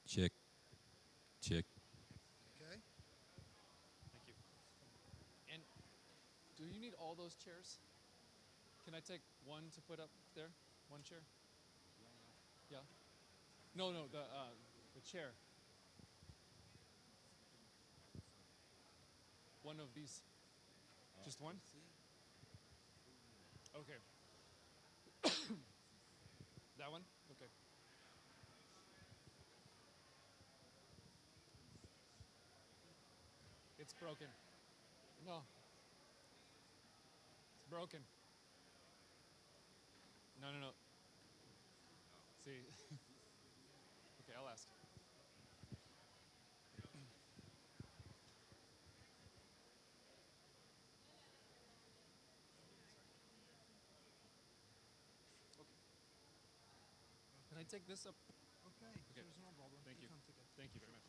Check, check. Okay. Thank you. And do you need all those chairs? Can I take one to put up there? One chair? Yeah. No, no, the chair. One of these. Just one? Okay. That one? Okay. It's broken. No, it's broken. No, no, no. See. Okay, I'll ask. Okay. Can I take this up? Okay. Okay. There's no problem. Thank you. Come take it. Thank you very much.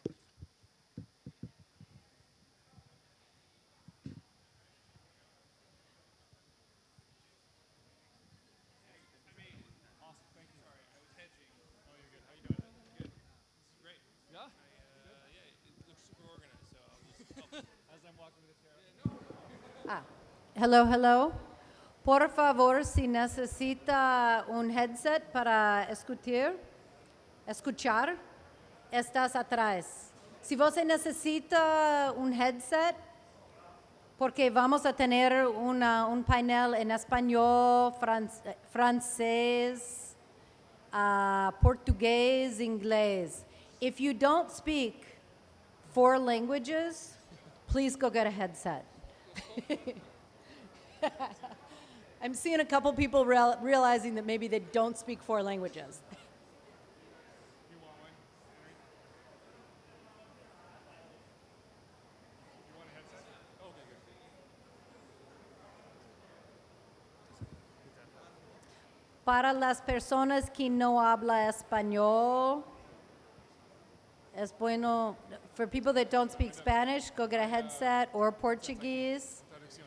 Awesome. Thank you. Sorry, I was hedging. Oh, you're good. How you doing? Good. This is great. Yeah? Yeah, it looks super organized, so I'll just help. As I'm walking to the chair. Yeah, no, you're good. Ah, hello, hello. Por favor, si necesita un headset para escuchar, estás atrás. Si você necesita un headset, porque vamos a tener un panel en español, francés, portugués, inglés. If you don't speak 4 languages, please go get a headset. I'm seeing a couple people realizing that maybe they don't speak 4 languages. You want one? Henry? You want a headset? Okay, good. Para las personas que no habla español, es bueno, for people that don't speak Spanish, go get a headset or Portuguese. Traducción.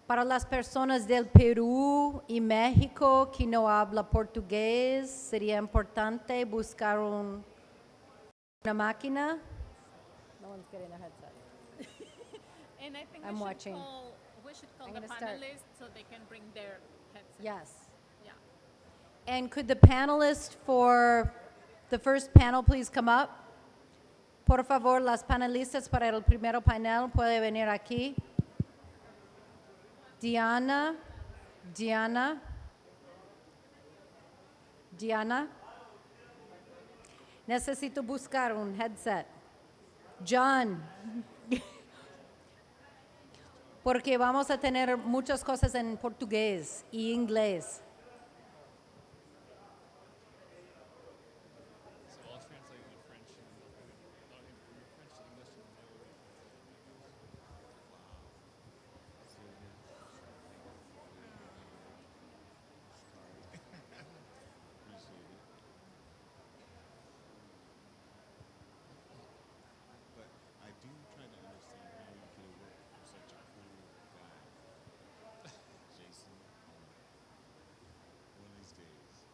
Para las personas del Perú y México que no habla portugués, sería importante buscar una máquina. No one's getting a headset. And I think I'm watching. We should call I'm the gonna start. panelists so they can bring their headsets. Yes. Yeah. And could the panelists for the first panel please come up? Por favor, las panelistas para el primero panel puede venir aquí. Diana. Necesito buscar un headset. John. Porque vamos a tener muchas cosas en portugués y inglés. So I'll translate into French and then they'll from French to English and then they will. But I do try to understand how you can work for such a cool guy, Jason. One of these days,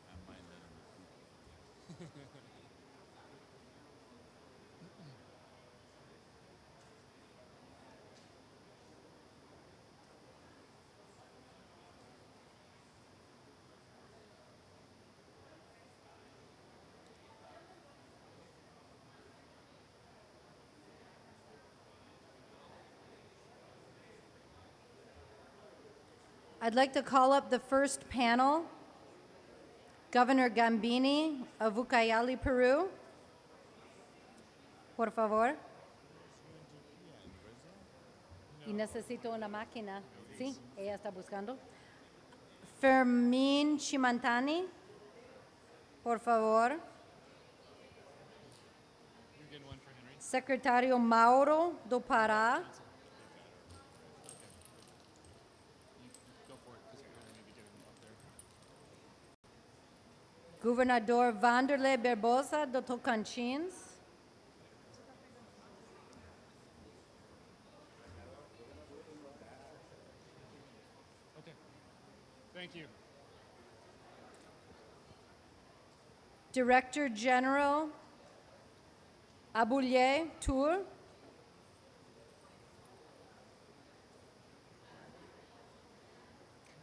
I might let him recruit me. I'd like to call up the first panel. Governor Gambini of Ucayali, Peru. Por favor. Y necesito una máquina. Sí, ella está buscando. Fermín Chimantani. Por favor. You're getting one for Henry. Secretario Mauro do Pará. You go for it because we're going to maybe get him up there. Governador Vanderlei Barbosa do Tocantins. Okay. Thank you. Director General Aboulier Tour,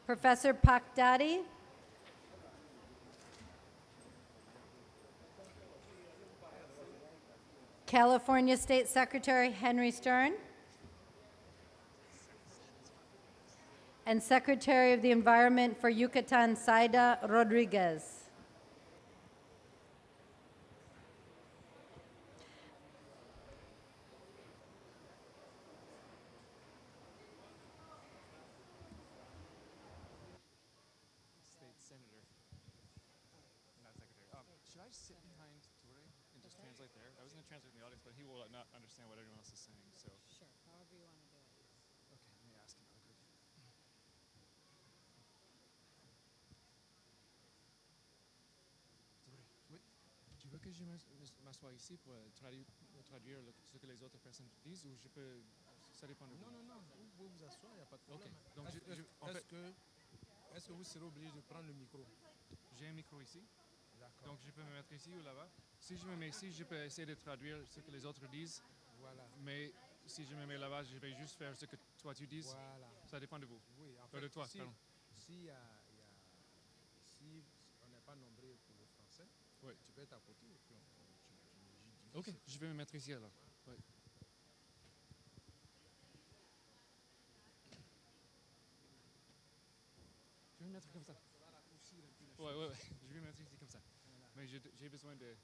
Professor Pakdadi, California State Secretary Henry Stern, and Secretary of the Environment for Yucatan, Saida Rodriguez. State Senator, not Secretary. Should I sit behind Ture and just translate there? I was going to translate in the audience, but he will not understand what everyone else is saying. So. Sure, however you want to do it. Okay, let me ask him real quick. Ture, oui. Tu veux que je m'assoie ici pour traduire ce que les autres personnes disent ou je peux. Ça dépend de vous. Non, vous pouvez vous asseoir, il n'y a pas de problème. Ok, donc Est-ce que vous serez obligé de prendre le micro? j'ai un micro ici, D'accord. donc je peux me mettre ici ou là-bas. Si je me mets ici, je peux essayer de traduire ce que les autres disent, Voilà. mais si je me mets là-bas, je vais juste faire ce que toi tu dises. Voilà. Ça dépend de vous. Oui, en De fait, toi, si, pardon. si on n'est pas nombreux pour le français, Oui. tu peux être à côté et puis tu me dis. Ok, je vais me mettre ici alors. Oui. Je vais me mettre comme ça. Ouais. Je vais me mettre ici comme ça. Mais j'ai besoin de.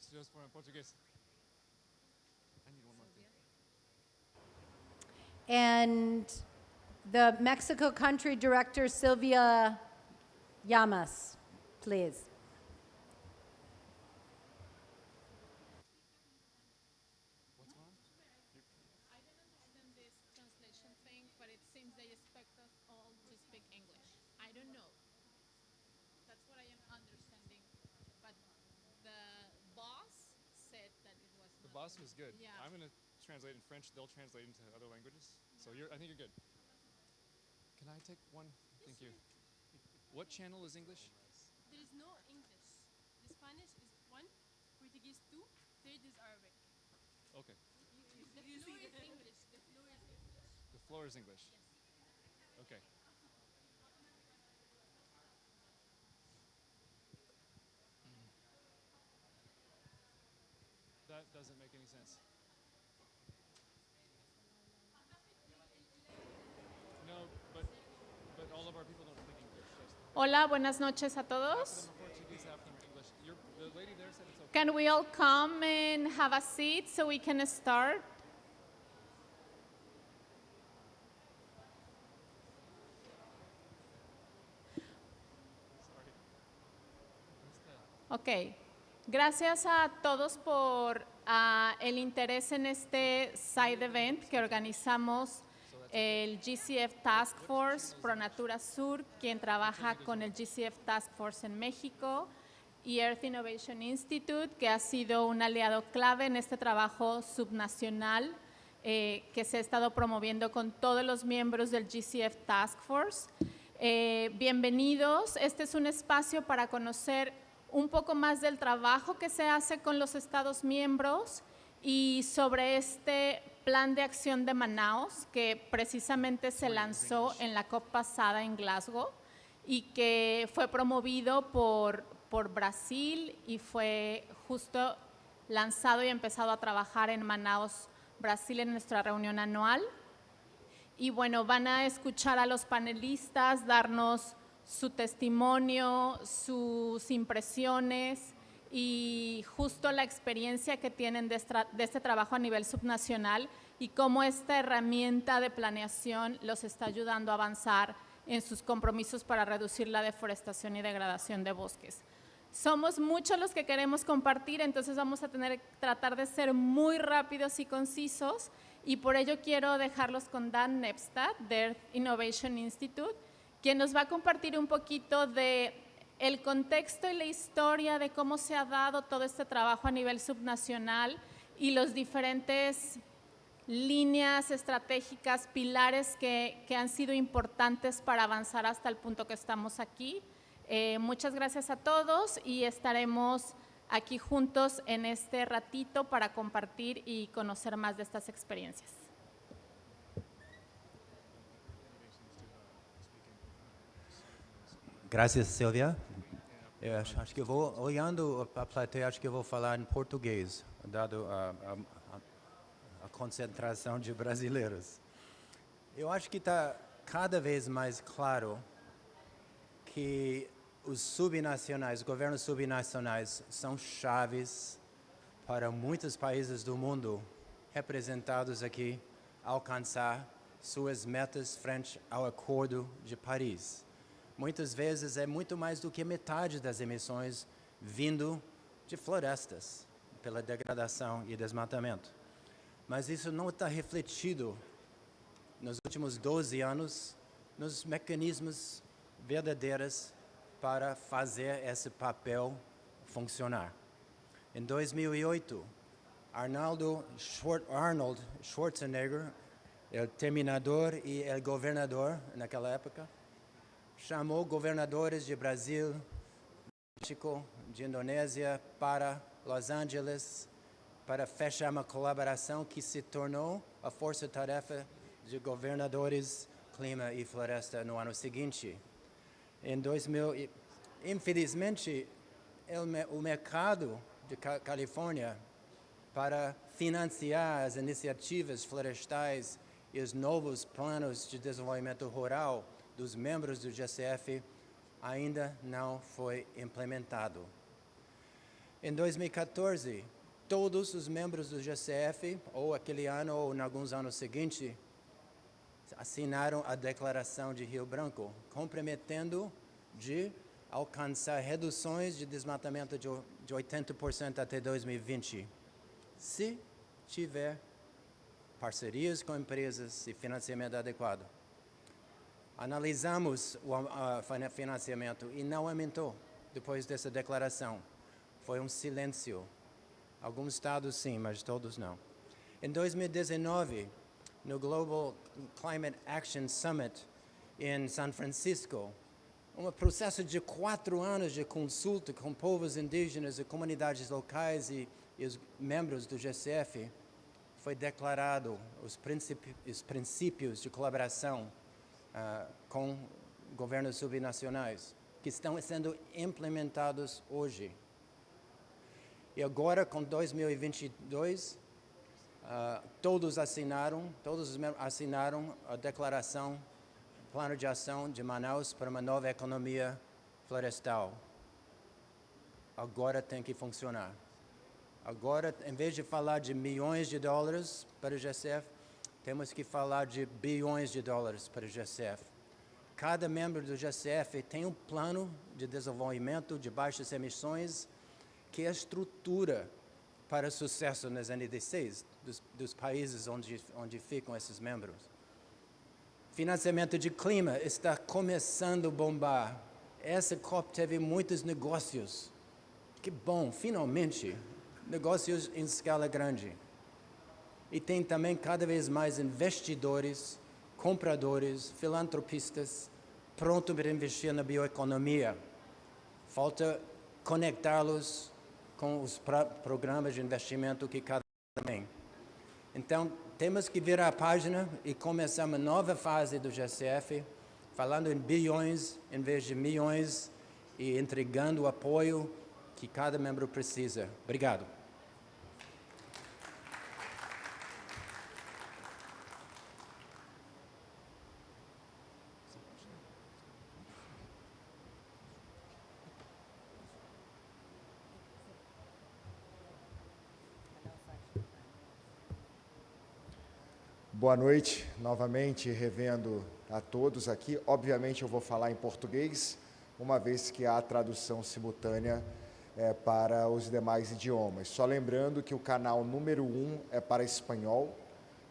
C'est juste pour un portugais. I need one more thing. And the Mexico Country Director, Sylvia Llamas, please. What's wrong? I don't understand this translation thing, but it seems they expect us all to speak English. I don't know. That's what I am understanding. But the boss said that it was The not. boss was good. Yeah. I'm going to translate in French. They'll translate into other languages. So I think you're good. Can I take one? Thank you. What channel is English? There is no English. The Spanish is one, Portuguese two, third is Arabic. Okay. The floor is English. The floor is English. The floor is English. Okay. That doesn't make any sense. No, but all of our people don't speak English. Hola, buenas noches a Half of todos. them are Portuguese, half of them are English. The lady there said it's okay. Can we all come and have a seat so we can start? Ok, gracias a todos por el interés en este side event que organizamos el GCF Task Force Pro Natura Sur, quien trabaja con el GCF Task Force en México, y Earth Innovation Institute, que ha sido un aliado clave en este trabajo subnacional que se ha estado promoviendo con todos los miembros del GCF Task Force. Bienvenidos, este es un espacio para conocer un poco más del trabajo que se hace con los Estados miembros y sobre este plan de acción de Manaus que precisamente se lanzó en la COP pasada en Glasgow y que fue promovido por Brasil y fue justo lanzado y empezado a trabajar en Manaus, Brasil, en nuestra reunión anual. Y bueno, van a escuchar a los panelistas, darnos su testimonio, sus impresiones y justo la experiencia que tienen de este trabajo a nivel subnacional y cómo esta herramienta de planeación los está ayudando a avanzar en sus compromisos para reducir la deforestación y degradación de bosques. Somos muchos los que queremos compartir, entonces vamos a tratar de ser muy rápidos y concisos y por ello quiero dejarlos con Dan Nepstad de Earth Innovation Institute, quien nos va a compartir un poquito de el contexto y la historia de cómo se ha dado todo este trabajo a nivel subnacional y los diferentes líneas estratégicas, pilares que han sido importantes para avanzar hasta el punto que estamos aquí. Muchas gracias a todos y estaremos aquí juntos en este ratito para compartir y conocer más de estas experiencias. Graças, Silvia. Eu acho que eu vou, olhando a plateia, acho que eu vou falar em português, dado a concentração de brasileiros. Eu acho que está cada vez mais claro que os subnacionais, governos subnacionais, são chaves para muitos países do mundo representados aqui alcançar suas metas frente ao Acordo de Paris. Muitas vezes é muito mais do que metade das emissões vindo de florestas, pela degradação e desmatamento. Mas isso não está refletido nos últimos 12 anos nos mecanismos verdadeiros para fazer esse papel funcionar. Em 2008, Arnold Schwarzenegger, o terminador e o governador naquela época, chamou governadores de Brasil, México, de Indonésia para Los Angeles para fechar uma colaboração que se tornou a força-tarefa de governadores, clima e floresta no ano seguinte. Em 2000, infelizmente, o mercado de Califórnia para financiar as iniciativas florestais e os novos planos de desenvolvimento rural dos membros do GCF ainda não foi implementado. Em 2014, todos os membros do GCF, ou aquele ano ou em alguns anos seguintes, assinaram a Declaração de Rio Branco, comprometendo de alcançar reduções de desmatamento de 80% até 2020, se tiver parcerias com empresas e financiamento adequado. Analisamos o financiamento e não aumentou depois dessa declaração. Foi um silêncio. Alguns estados sim, mas todos não. Em 2019, no Global Climate Action Summit em São Francisco, um processo de 4 anos de consulta com povos indígenas e comunidades locais e os membros do GCF, foi declarado os princípios de colaboração com governos subnacionais, que estão sendo implementados hoje. E agora, com 2022, todos os membros assinaram a declaração, plano de ação de Manaus para uma nova economia florestal. Agora tem que funcionar. Agora, em vez de falar de milhões de dólares para o GCF, temos que falar de bilhões de dólares para o GCF. Cada membro do GCF tem um plano de desenvolvimento de baixas emissões que é a estrutura para o sucesso nas NDCs dos países onde ficam esses membros. Financiamento de clima está começando a bombar. Essa COP teve muitos negócios. Que bom, finalmente, negócios em escala grande. E tem também cada vez mais investidores, compradores, filantropistas, prontos para investir na bioeconomia. Falta conectá-los com os programas de investimento que cada um tem. Então, temos que virar a página e começar uma nova fase do GCF, falando em bilhões em vez de milhões e entregando o apoio que cada membro precisa. Obrigado. Boa noite, novamente revendo a todos aqui. Obviamente eu vou falar em português, uma vez que há tradução simultânea para os demais idiomas. Só lembrando que o canal número 1 é para espanhol,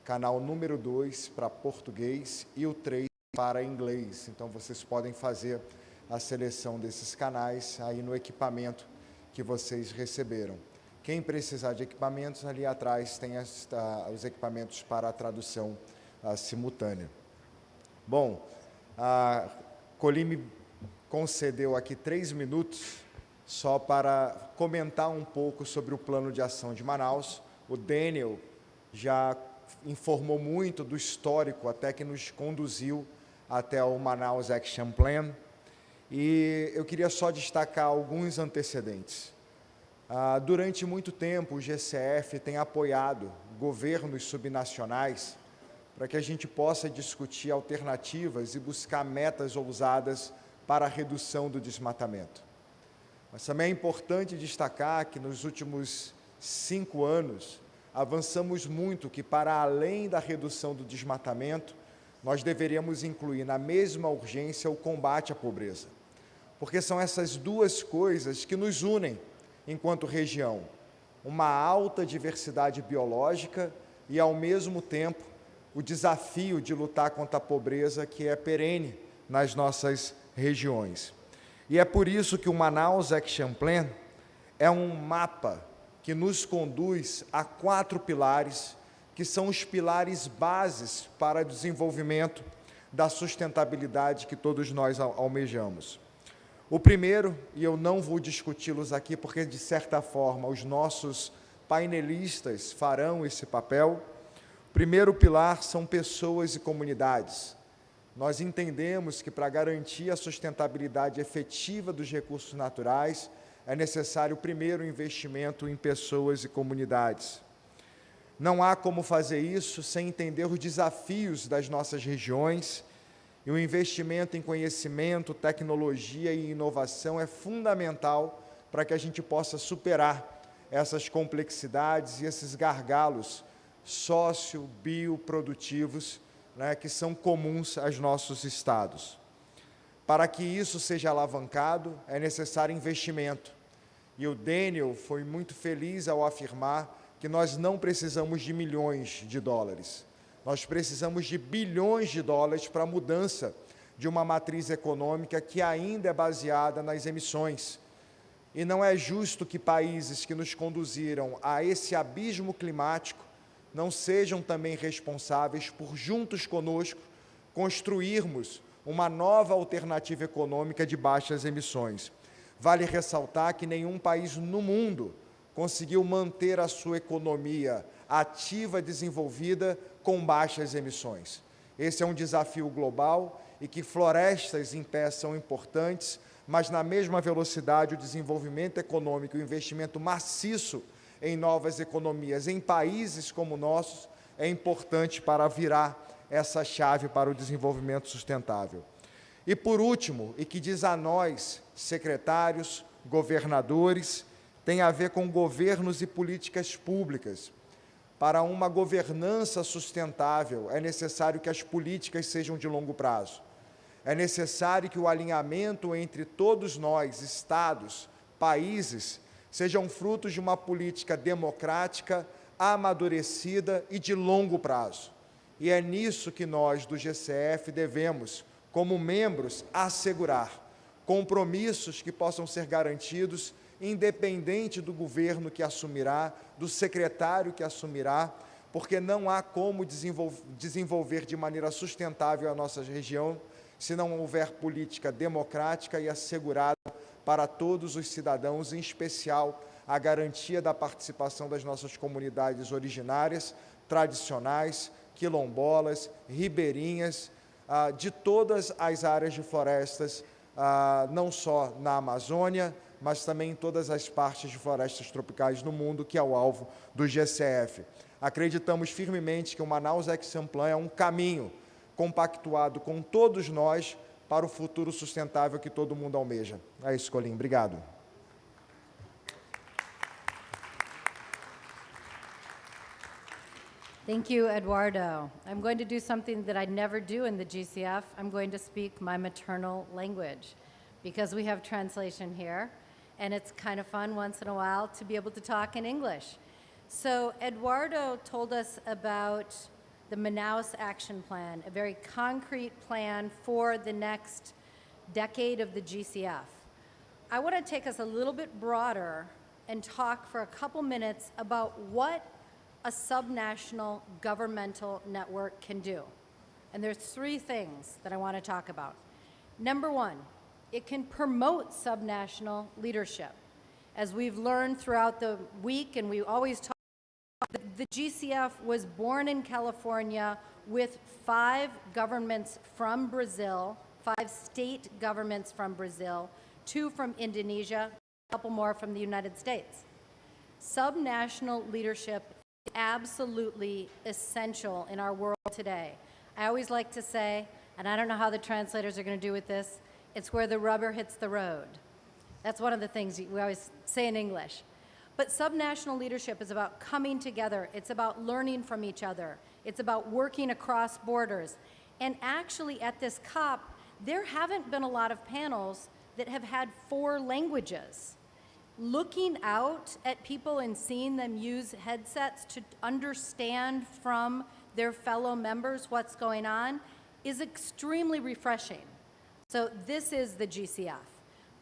canal número 2 para português e o 3 para inglês. Então vocês podem fazer a seleção desses canais aí no equipamento que vocês receberam. Quem precisar de equipamentos, ali atrás tem os equipamentos para a tradução simultânea. Bom, Colime concedeu aqui 3 minutos só para comentar um pouco sobre o plano de ação de Manaus. O Daniel já informou muito do histórico até que nos conduziu até o Manaus Action Plan, e eu queria só destacar alguns antecedentes. Durante muito tempo, o GCF tem apoiado governos subnacionais para que a gente possa discutir alternativas e buscar metas ousadas para a redução do desmatamento. Mas também é importante destacar que nos últimos 5 anos, avançamos muito que, para além da redução do desmatamento, nós deveríamos incluir na mesma urgência o combate à pobreza. Porque são essas duas coisas que nos unem enquanto região. Uma alta diversidade biológica e, ao mesmo tempo, o desafio de lutar contra a pobreza, que é perene nas nossas regiões. E é por isso que o Manaus Action Plan é um mapa que nos conduz a 4 pilares, que são os pilares bases para o desenvolvimento da sustentabilidade que todos nós almejamos. O primeiro, e eu não vou discuti-los aqui, porque, de certa forma, os nossos painelistas farão esse papel. O primeiro pilar são pessoas e comunidades. Nós entendemos que, para garantir a sustentabilidade efetiva dos recursos naturais, é necessário, primeiro, investimento em pessoas e comunidades. Não há como fazer isso sem entender os desafios das nossas regiões, e o investimento em conhecimento, tecnologia e inovação é fundamental para que a gente possa superar essas complexidades e esses gargalos socio-bioprodutivos, né, que são comuns aos nossos estados. Para que isso seja alavancado, é necessário investimento. E o Daniel foi muito feliz ao afirmar que nós não precisamos de milhões de dólares. Nós precisamos de bilhões de dólares para a mudança de uma matriz econômica que ainda é baseada nas emissões. E não é justo que países que nos conduziram a esse abismo climático não sejam também responsáveis por, juntos conosco, construirmos uma nova alternativa econômica de baixas emissões. Vale ressaltar que nenhum país no mundo conseguiu manter a sua economia ativa, desenvolvida, com baixas emissões. Esse é um desafio global e que florestas em pé são importantes, mas na mesma velocidade o desenvolvimento econômico e o investimento maciço em novas economias em países como o nosso é importante para virar essa chave para o desenvolvimento sustentável. E por último, e que diz a nós, secretários, governadores, tem a ver com governos e políticas públicas. Para uma governança sustentável, é necessário que as políticas sejam de longo prazo. É necessário que o alinhamento entre todos nós, estados, países, sejam frutos de uma política democrática, amadurecida e de longo prazo. E é nisso que nós, do GCF, devemos, como membros, assegurar compromissos que possam ser garantidos independente do governo que assumirá, do secretário que assumirá, porque não há como desenvolver de maneira sustentável a nossa região se não houver política democrática e assegurada para todos os cidadãos, em especial a garantia da participação das nossas comunidades originárias, tradicionais, quilombolas, ribeirinhas, de todas as áreas de florestas, não só na Amazônia, mas também em todas as partes de florestas tropicais no mundo, que é o alvo do GCF. Acreditamos firmemente que o Manaus Action Plan é um caminho compactuado com todos nós para o futuro sustentável que todo mundo almeja. É isso, Colim. Obrigado. Thank you, Eduardo. I'm going to do something that I never do in the GCF. I'm going to speak my maternal language because we have translation here, and it's kind of fun once in a while to be able to talk in English. So Eduardo told us about the Manaus Action Plan, a very concrete plan for the next decade of the GCF. I want to take us a little bit broader and talk for a couple minutes about what a subnational governmental network can do. And there's 3 things that I want to talk about. Number 1, It can promote subnational leadership. As we've learned throughout the week, and we always talk, the GCF was born in California with 5 governments from Brazil, 5 state governments from Brazil, 2 from Indonesia, a couple more from the United States. Subnational leadership is absolutely essential in our world today. I always like to say, and I don't know how the translators are going to do with this, it's where the rubber hits the road. That's one of the things we always say in English. But subnational leadership is about coming together. It's about learning from each other. It's about working across borders. And actually at this COP, there haven't been a lot of panels that have had 4 languages. Looking out at people and seeing them use headsets to understand from their fellow members what's going on is extremely refreshing. So this is the GCF.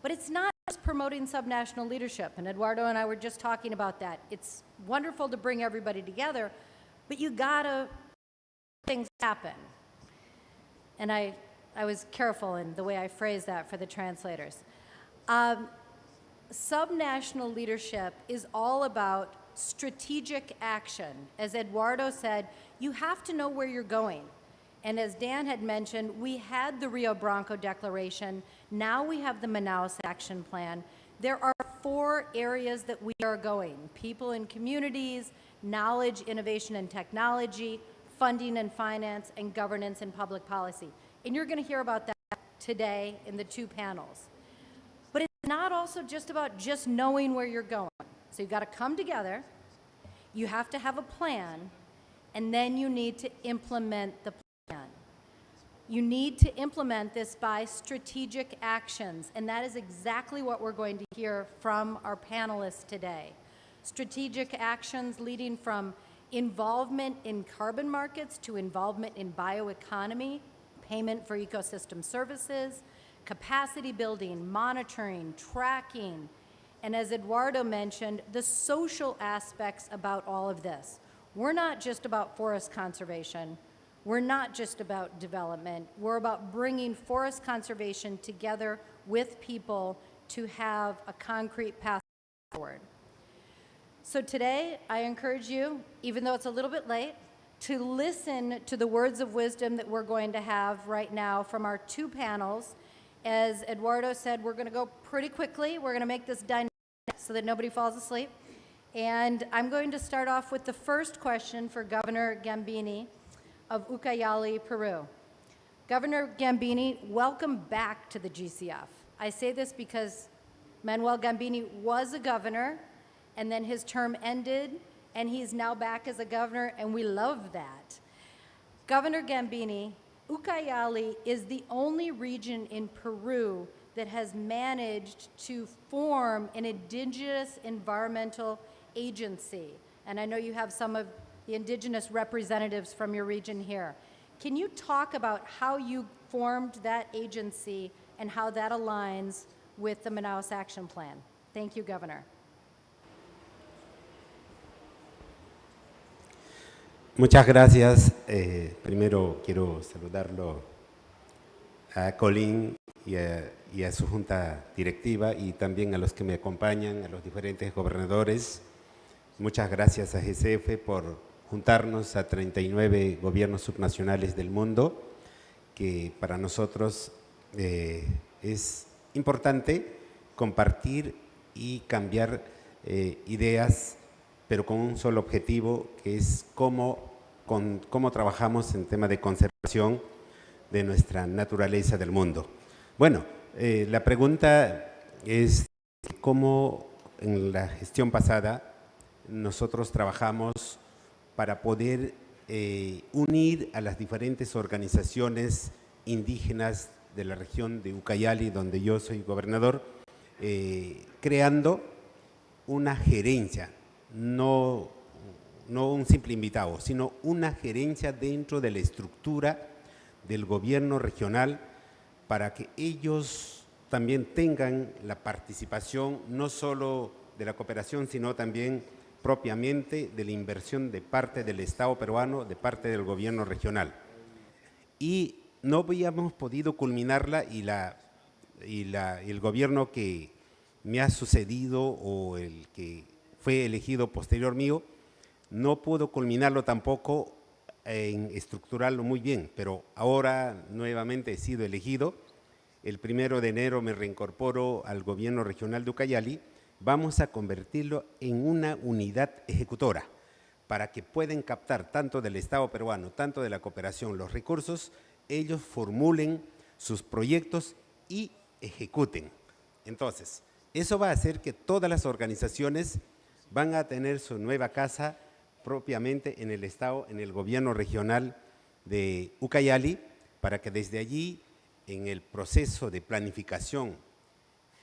But it's not just promoting subnational leadership, and Eduardo and I were just talking about that. It's wonderful to bring everybody together, but you gotta make things happen. And I was careful in the way I phrased that for the translators. Subnational leadership is all about strategic action. As Eduardo said, you have to know where you're going. And as Dan had mentioned, we had the Rio Branco Declaration. Now we have the Manaus Action Plan. There are 4 areas that we are going: people and communities, knowledge, innovation and technology, funding and finance, and governance and public policy. And you're going to hear about that today in the 2 panels. But it's not also just about just knowing where you're going. So you've got to come together, you have to have a plan, and then you need to implement the plan. You need to implement this by strategic actions, and that is exactly what we're going to hear from our panelists today. Strategic actions leading from involvement in carbon markets to involvement in bioeconomy, payment for ecosystem services, capacity building, monitoring, tracking, and as Eduardo mentioned, the social aspects about all of this. We're not just about forest conservation. We're not just about development. We're about bringing forest conservation together with people to have a concrete path forward. So today, I encourage you, even though it's a little bit late, to listen to the words of wisdom that we're going to have right now from our 2 panels. As Eduardo said, we're going to go pretty quickly. We're going to make this dynamic so that nobody falls asleep. And I'm going to start off with the first question for Governor Gambini of Ucayali, Peru. Governor Gambini, welcome back to the GCF. I say this because Manuel Gambini was a governor, and then his term ended, and he's now back as a governor, and we love that. Governor Gambini, Ucayali is the only region in Peru that has managed to form an indigenous environmental agency. And I know you have some of the indigenous representatives from your region here. Can you talk about how you formed that agency and how that aligns with the Manaus Action Plan? Thank you, Governor. Muchas gracias. Primero quiero saludarlo a Colin y a su junta directiva y también a los que me acompañan, a los diferentes gobernadores. Muchas gracias a GCF por juntarnos a 39 gobiernos subnacionales del mundo, que para nosotros es importante compartir y cambiar ideas, pero con un solo objetivo, que es cómo trabajamos en tema de conservación de nuestra naturaleza del mundo. Bueno, la pregunta es cómo en la gestión pasada nosotros trabajamos para poder unir a las diferentes organizaciones indígenas de la región de Ucayali, donde yo soy gobernador, creando una gerencia, no un simple invitado, sino una gerencia dentro de la estructura del gobierno regional para que ellos también tengan la participación no solo de la cooperación, sino también propiamente de la inversión de parte del Estado peruano, de parte del gobierno regional. Y no habíamos podido culminarla y la el gobierno que me ha sucedido o el que fue elegido posterior mío no pudo culminarlo tampoco en estructurarlo muy bien, pero ahora nuevamente he sido elegido. El 1 de enero me reincorporo al gobierno regional de Ucayali. Vamos a convertirlo en una unidad ejecutora para que puedan captar tanto del Estado peruano, tanto de la cooperación, los recursos, ellos formulen sus proyectos y ejecuten. Entonces, eso va a hacer que todas las organizaciones van a tener su nueva casa propiamente en el Estado, en el gobierno regional de Ucayali, para que desde allí, en el proceso de planificación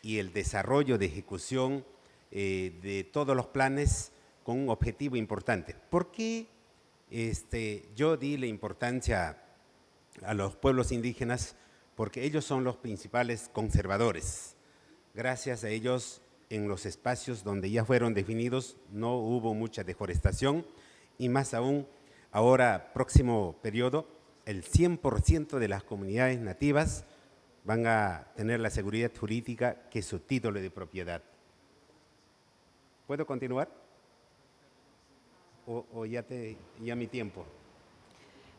y el desarrollo de ejecución de todos los planes con un objetivo importante. ¿Por qué yo di la importancia a los pueblos indígenas? Porque ellos son los principales conservadores. Gracias a ellos, en los espacios donde ya fueron definidos, no hubo mucha deforestación y más aún, ahora, próximo periodo, el 100% de las comunidades nativas van a tener la seguridad jurídica que es su título de propiedad. ¿Puedo continuar? ¿O ya mi tiempo?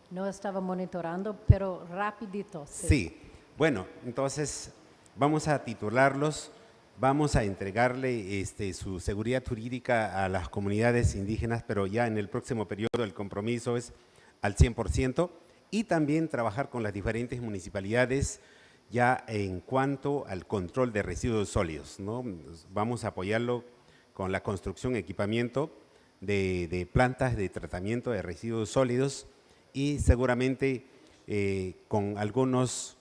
No estaba monitorando, pero rapidito. Sí. Bueno, entonces vamos a titularlos, vamos a entregarle su seguridad jurídica a las comunidades indígenas, pero ya en el próximo periodo el compromiso es al 100%, y también trabajar con las diferentes municipalidades ya en cuanto al control de residuos sólidos, ¿no? Vamos a apoyarlo con la construcción, equipamiento de plantas de tratamiento de residuos sólidos y seguramente con algunos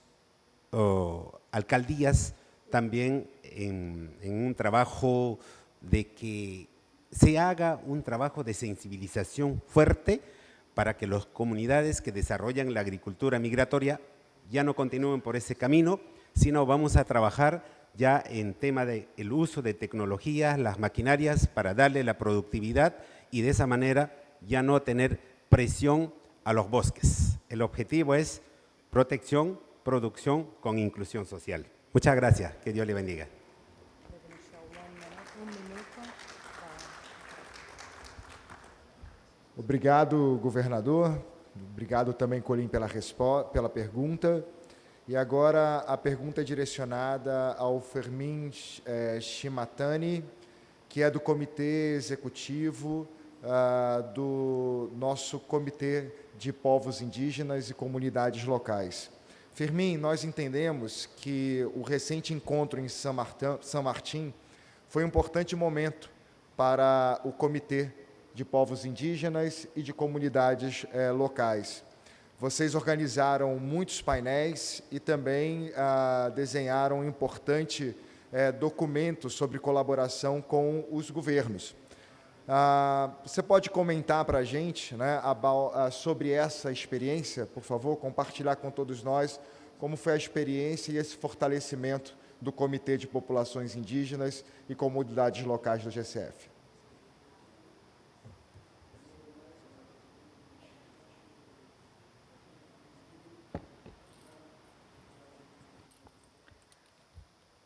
alcaldías también en un trabajo de que se haga un trabajo de sensibilización fuerte para que las comunidades que desarrollan la agricultura migratoria ya no continúen por ese camino, sino vamos a trabajar ya en tema del uso de tecnologías, las maquinarias para darle la productividad y de esa manera ya no tener presión a los bosques. El objetivo es protección, producción con inclusión social. Muchas gracias, que Dios le bendiga. Obrigado, governador. Obrigado também, Colim, pela pergunta. E agora a pergunta é direcionada ao Fermin Shimatani, que é do Comitê Executivo do nosso Comitê de Povos Indígenas e Comunidades Locais. Fermin, nós entendemos que o recente encontro em São Martim foi um importante momento para o Comitê de Povos Indígenas e de Comunidades locais. Vocês organizaram muitos painéis e também desenharam um importante documento sobre colaboração com os governos. Você pode comentar para a gente, né, sobre essa experiência, por favor, compartilhar com todos nós como foi a experiência e esse fortalecimento do Comitê de Populações Indígenas e Comunidades Locais do GCF.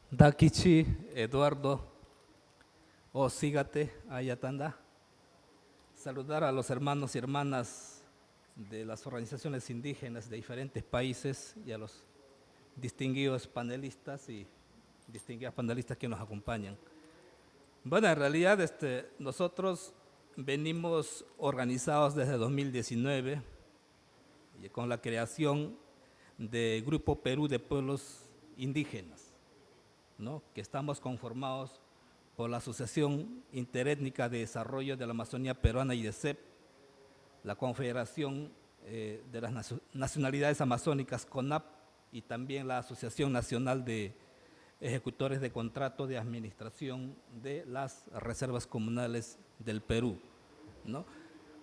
Dakichi Eduardo Osígate Ayatanda. Saludar a los hermanos y hermanas de las organizaciones indígenas de diferentes países y a los distinguidos panelistas y distinguidas panelistas que nos acompañan. Bueno, en realidad nosotros venimos organizados desde 2019 y con la creación del Grupo Perú de Pueblos Indígenas, ¿no? Que estamos conformados por la Asociación Interétnica de Desarrollo de la Amazonía Peruana y IDECEP, la Confederación de las Nacionalidades Amazónicas, CONAP, y también la Asociación Nacional de Ejecutores de Contrato de Administración de las Reservas Comunales del Perú, ¿no?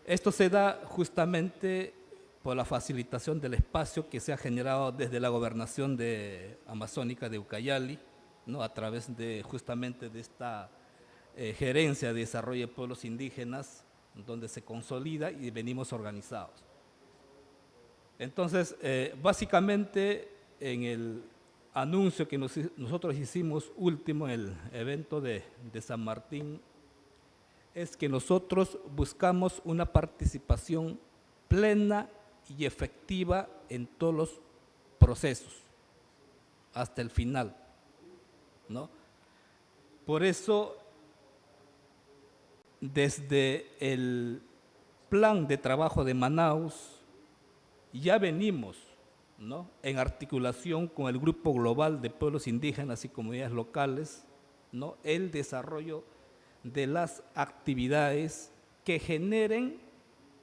Esto se da justamente por la facilitación del espacio que se ha generado desde la gobernación amazónica de Ucayali, ¿no? A través de justamente de esta gerencia de desarrollo de pueblos indígenas, donde se consolida y venimos organizados. Entonces, básicamente en el anuncio que nosotros hicimos último en el evento de San Martín es que nosotros buscamos una participación plena y efectiva en todos los procesos, hasta el final, ¿no? Por eso, desde el plan de trabajo de Manaus, ya venimos, ¿no?, en articulación con el Grupo Global de Pueblos Indígenas y Comunidades Locales, ¿no?, el desarrollo de las actividades que generen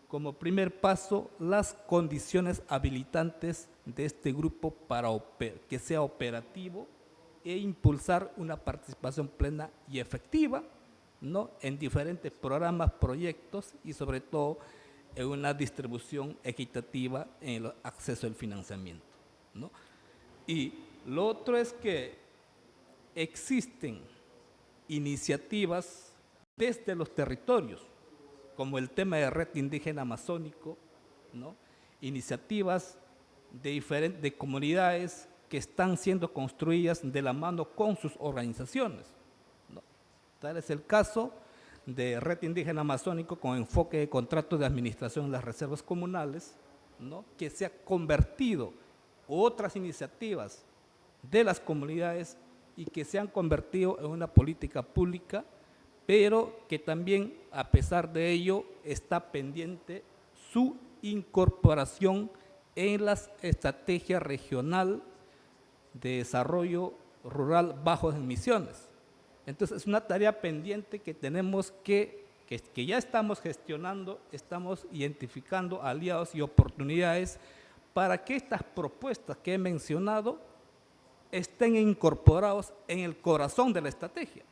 como primer paso las condiciones habilitantes de este grupo para que sea operativo e impulsar una participación plena y efectiva, ¿no?, en diferentes programas, proyectos y sobre todo en una distribución equitativa en el acceso al financiamiento, ¿no? Y lo otro es que existen iniciativas desde los territorios, como el tema de Red Indígena Amazónico, ¿no?, iniciativas de comunidades que están siendo construidas de la mano con sus organizaciones, ¿no? Tal es el caso de Red Indígena Amazónico con enfoque de contrato de administración de las reservas comunales, ¿no?, que se ha convertido, otras iniciativas de las comunidades y que se han convertido en una política pública, pero que también, a pesar de ello, está pendiente su incorporación en las estrategias regional de desarrollo rural bajo emisiones. Entonces, es una tarea pendiente que tenemos que ya estamos gestionando, estamos identificando aliados y oportunidades para que estas propuestas que he mencionado estén incorporados en el corazón de la estrategia,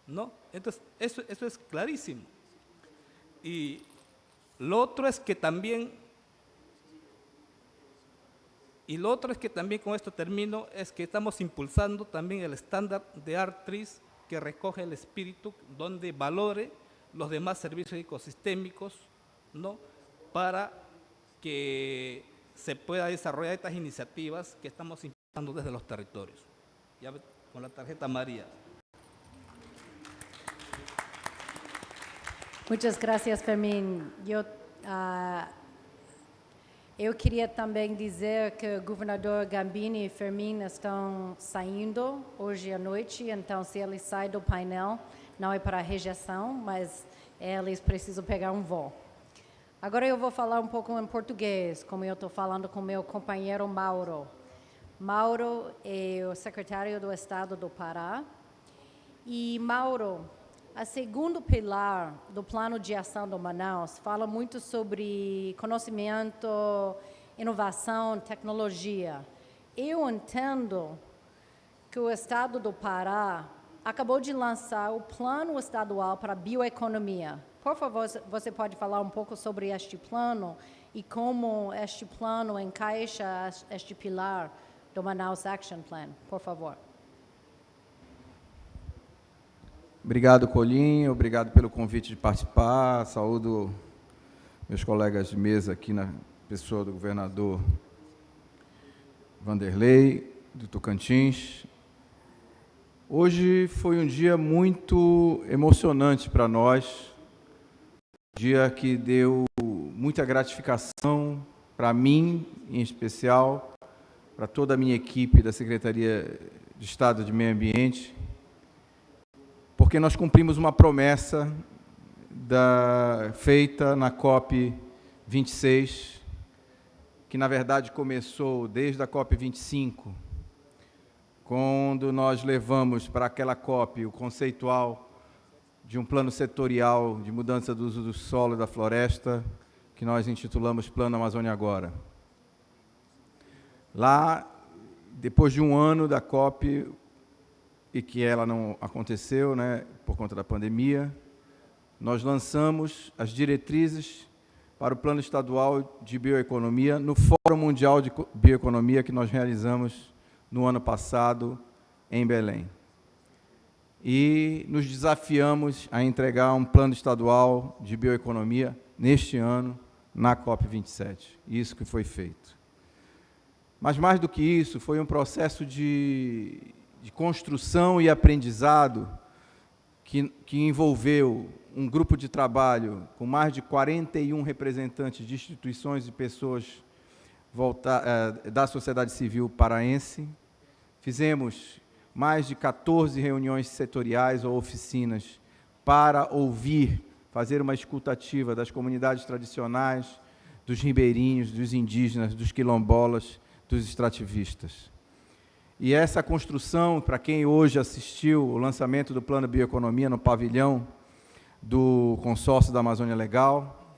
¿no? Entonces, eso es clarísimo. Y lo otro es que también, con esto termino, es que estamos impulsando también el estándar de ARTRIS que recoge el espíritu donde valore los demás servicios ecosistémicos, ¿no?, para que se pueda desarrollar estas iniciativas que estamos impulsando desde los territorios. Ya con la tarjeta María. Muchas gracias, Fermín. Eu queria também dizer que o governador Gambini e Fermín estão saindo hoje à noite, então se eles saem do painel, não é para rejeição, mas eles precisam pegar um voo. Agora eu vou falar um pouco em português, como eu estou falando com meu companheiro Mauro. Mauro é o secretário do Estado do Pará. E, Mauro, o segundo pilar do Plano de Ação do Manaus fala muito sobre conhecimento, inovação, tecnologia. Eu entendo que o Estado do Pará acabou de lançar o Plano Estadual para a Bioeconomia. Por favor, você pode falar um pouco sobre este plano e como este plano encaixa este pilar do Manaus Action Plan, por favor. Obrigado, Colim, obrigado pelo convite de participar. Saúdo meus colegas de mesa aqui na pessoa do governador Vanderlei, do Tocantins. Hoje foi um dia muito emocionante para nós, um dia que deu muita gratificação para mim, em especial, para toda a minha equipe da Secretaria de Estado de Meio Ambiente, porque nós cumprimos uma promessa feita na COP 26, que na verdade começou desde a COP 25, quando nós levamos para aquela COP o conceitual de um plano setorial de mudança do uso do solo e da floresta, que nós intitulamos Plano Amazônia Agora. Lá, depois de um ano da COP, e que ela não aconteceu, né, por conta da pandemia, nós lançamos as diretrizes para o Plano Estadual de Bioeconomia no Fórum Mundial de Bioeconomia que nós realizamos no ano passado em Belém. E nos desafiamos a entregar um Plano Estadual de Bioeconomia neste ano, na COP 27. Isso que foi feito. Mas, mais do que isso, foi um processo de construção e aprendizado que envolveu um grupo de trabalho com mais de 41 representantes de instituições e pessoas da sociedade civil paraense. Fizemos mais de 14 reuniões setoriais ou oficinas para ouvir, fazer uma escutativa das comunidades tradicionais, dos ribeirinhos, dos indígenas, dos quilombolas, dos extrativistas. E essa construção, para quem hoje assistiu o lançamento do Plano Bioeconomia no pavilhão do Consórcio da Amazônia Legal,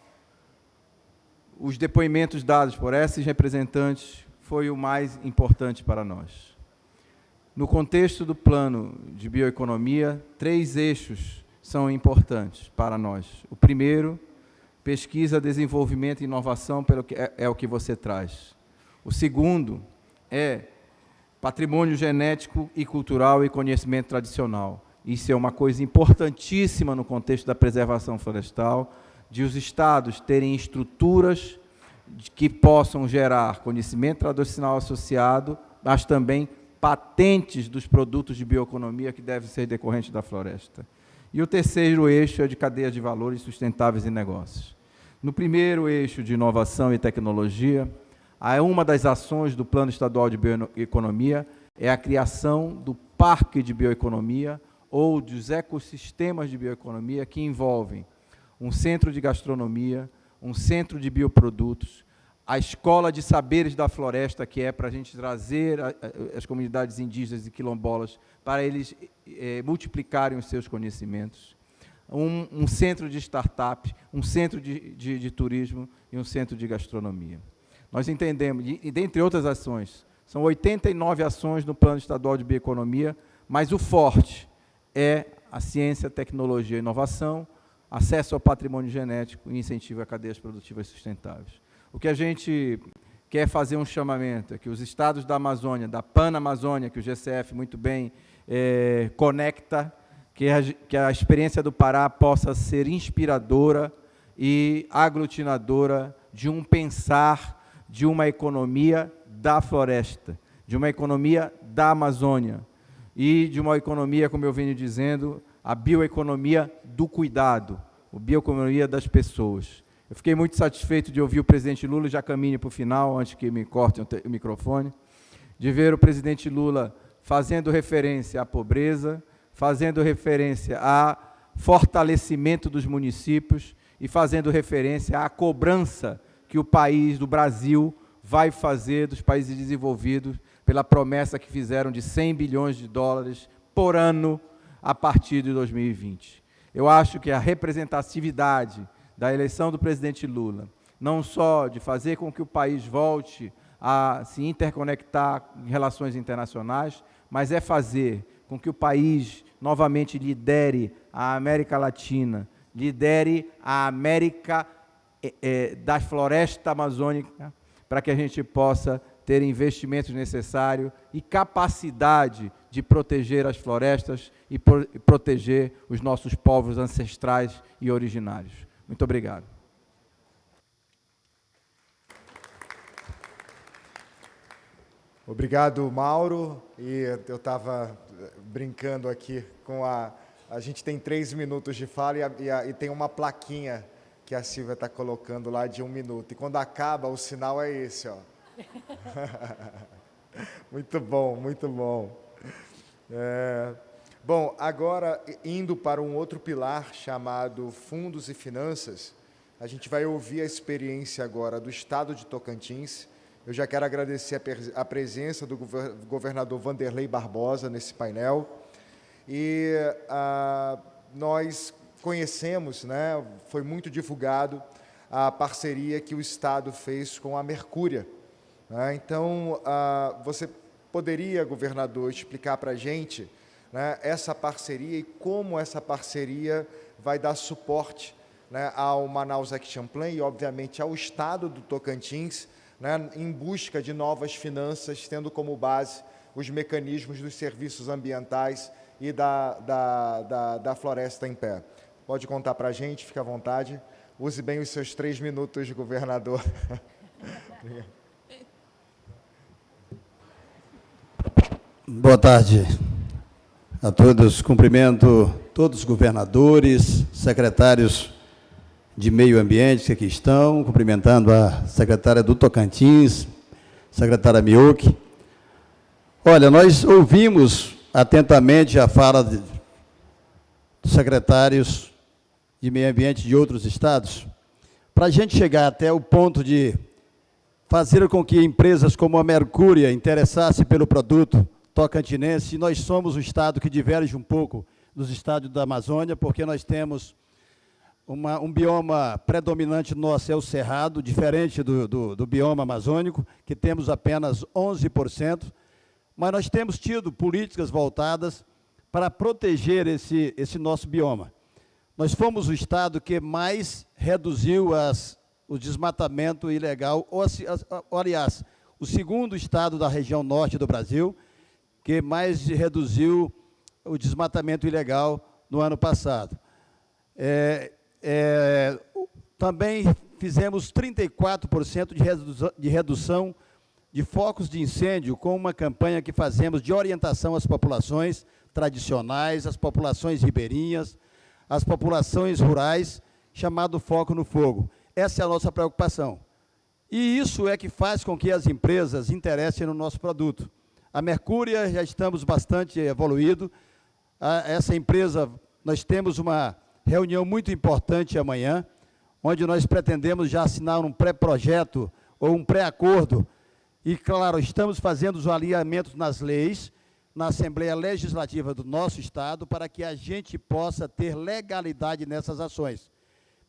os depoimentos dados por esses representantes foi o mais importante para nós. No contexto do Plano de Bioeconomia, 3 eixos são importantes para nós. O primeiro, pesquisa, desenvolvimento e inovação, é o que você traz. O segundo é patrimônio genético e cultural e conhecimento tradicional. Isso é uma coisa importantíssima no contexto da preservação florestal, de os estados terem estruturas que possam gerar conhecimento tradicional associado, mas também patentes dos produtos de bioeconomia que devem ser decorrentes da floresta. E o terceiro eixo é de cadeia de valores sustentáveis e negócios. No primeiro eixo de inovação e tecnologia, uma das ações do Plano Estadual de Bioeconomia é a criação do Parque de Bioeconomia ou dos ecossistemas de bioeconomia que envolvem um centro de gastronomia, um centro de bioprodutos, a Escola de Saberes da Floresta, que é para a gente trazer as comunidades indígenas e quilombolas para eles multiplicarem os seus conhecimentos, um centro de startup, um centro de turismo e um centro de gastronomia. Nós entendemos, e dentre outras ações, são 89 ações no Plano Estadual de Bioeconomia, mas o forte é a ciência, tecnologia e inovação, acesso ao patrimônio genético e incentivo a cadeias produtivas sustentáveis. O que a gente quer fazer um chamamento é que os estados da Amazônia, da Panamazônia, que o GCF muito bem conecta, que a experiência do Pará possa ser inspiradora e aglutinadora de um pensar de uma economia da floresta, de uma economia da Amazônia e de uma economia, como eu venho dizendo, a bioeconomia do cuidado, a bioeconomia das pessoas. Eu fiquei muito satisfeito de ouvir o presidente Lula, já caminho para o final, antes que me cortem o microfone, de ver o presidente Lula fazendo referência à pobreza, fazendo referência a fortalecimento dos municípios e fazendo referência à cobrança que o país do Brasil vai fazer dos países desenvolvidos pela promessa que fizeram de 100 bilhões de dólares por ano a partir de 2020. Eu acho que a representatividade da eleição do presidente Lula, não só de fazer com que o país volte a se interconectar em relações internacionais, mas é fazer com que o país novamente lidere a América Latina, lidere a América da floresta amazônica, para que a gente possa ter investimentos necessários e capacidade de proteger as florestas e proteger os nossos povos ancestrais e originários. Muito obrigado. Obrigado, Mauro. E eu estava brincando aqui com a gente tem 3 minutos de fala e tem uma plaquinha que a Silvia está colocando lá de 1 minuto. E quando acaba, o sinal é esse, ó. Muito bom, muito bom. Bom, agora, indo para um outro pilar chamado Fundos e Finanças, a gente vai ouvir a experiência agora do Estado de Tocantins. Eu já quero agradecer a presença do governador Vanderlei Barbosa nesse painel. E nós conhecemos, né, foi muito divulgado a parceria que o Estado fez com a Mercúria. Né? Então, você poderia, governador, explicar para a gente, né, essa parceria e como essa parceria vai dar suporte, né, ao Manaus Action Plan e, obviamente, ao Estado do Tocantins, né, em busca de novas finanças, tendo como base os mecanismos dos serviços ambientais e da floresta em pé. Pode contar para a gente, fique à vontade. Use bem os seus 3 minutos, governador. Boa tarde a todos. Cumprimento todos os governadores, secretários de Meio Ambiente que aqui estão, cumprimentando a secretária do Tocantins, secretária Miyuki. Olha, nós ouvimos atentamente a fala dos secretários de Meio Ambiente de outros estados, para a gente chegar até o ponto de fazer com que empresas como a Mercúria interessassem pelo produto tocantinense. Nós somos o estado que diverge um pouco dos estados da Amazônia, porque nós temos um bioma predominante nosso, é o cerrado, diferente do bioma amazônico, que temos apenas 11%, mas nós temos tido políticas voltadas para proteger esse nosso bioma. Nós fomos o estado que mais reduziu o desmatamento ilegal, ou, aliás, o segundo estado da região norte do Brasil, que mais reduziu o desmatamento ilegal no ano passado. Também fizemos 34% de redução de focos de incêndio com uma campanha que fazemos de orientação às populações tradicionais, às populações ribeirinhas, às populações rurais, chamado Foco no Fogo. Essa é a nossa preocupação. E isso é que faz com que as empresas interessem no nosso produto. A Mercúria, já estamos bastante evoluídos. Essa empresa, nós temos uma reunião muito importante amanhã, onde nós pretendemos já assinar um pré-projeto ou um pré-acordo. E, claro, estamos fazendo os alinhamentos nas leis, na Assembleia Legislativa do nosso Estado, para que a gente possa ter legalidade nessas ações,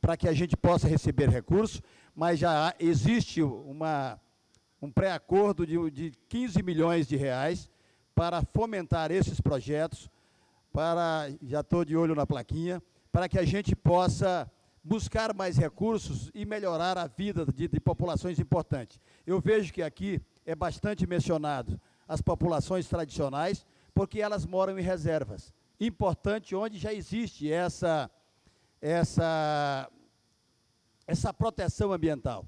para que a gente possa receber recursos, mas já existe um pré-acordo de 15 milhões de reais para fomentar esses projetos, já estou de olho na plaquinha, para que a gente possa buscar mais recursos e melhorar a vida de populações importantes. Eu vejo que aqui é bastante mencionado as populações tradicionais, porque elas moram em reservas. Importante onde já existe essa proteção ambiental.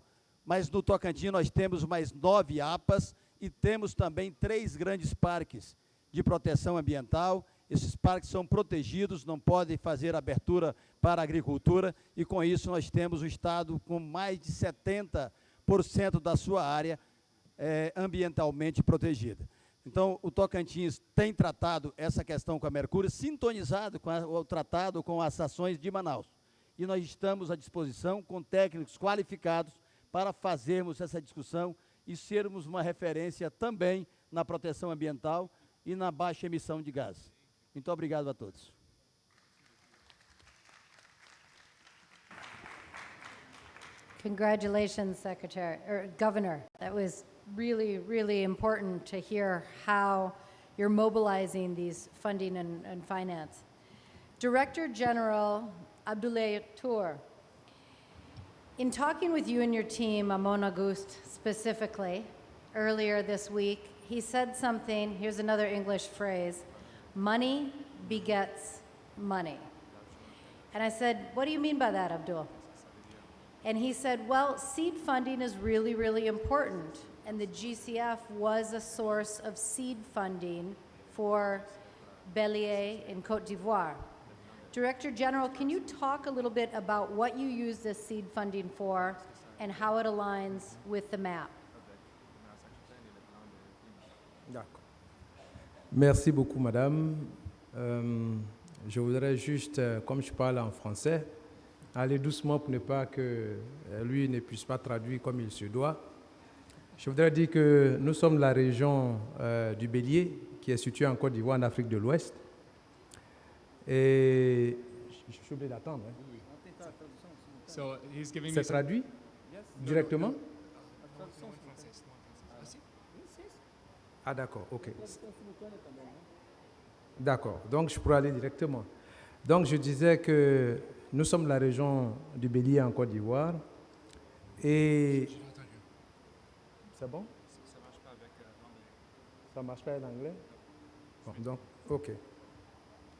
Mas no Tocantins nós temos mais 9 APAs e temos também 3 grandes parques de proteção ambiental. Esses parques são protegidos, não podem fazer abertura para a agricultura, e com isso nós temos o estado com mais de 70% da sua área ambientalmente protegida. Então, o Tocantins tem tratado essa questão com a Mercúria, sintonizado com o tratado com as ações de Manaus. E nós estamos à disposição, com técnicos qualificados, para fazermos essa discussão e sermos uma referência também na proteção ambiental e na baixa emissão de gases. Muito obrigado a todos. Congratulations, Governor. That was really, really important to hear how you're mobilizing these funding and finance. Director General Abdoulaye Tour, in talking with you and your team, Amon Auguste specifically, earlier this week, he said something, here's another English phrase, money begets money. And I said, what do you mean by that, Abdul? And he said, well, seed funding is really, really important. And the GCF was a source of seed funding for Bélier in Côte d'Ivoire. Director General, can you talk a little bit about what you use this seed funding for and how it aligns with the map? Merci beaucoup, madame. Je voudrais juste, comme je parle en français, aller doucement pour ne pas que lui ne puisse pas traduire comme il se doit. Je voudrais dire que nous sommes la région du Bélier, qui est située en Côte d'Ivoire, en Afrique de l'Ouest. Et je suis obligé d'attendre. Hein. So he's giving me C'est traduit directement? Ah d'accord, ok. D'accord, donc je pourrais aller directement. Donc je disais que nous sommes la région du Bélier en Côte d'Ivoire. Et... C'est bon? Ça ne marche pas avec l'anglais. Ça ne marche pas avec l'anglais? Bon, donc, ok.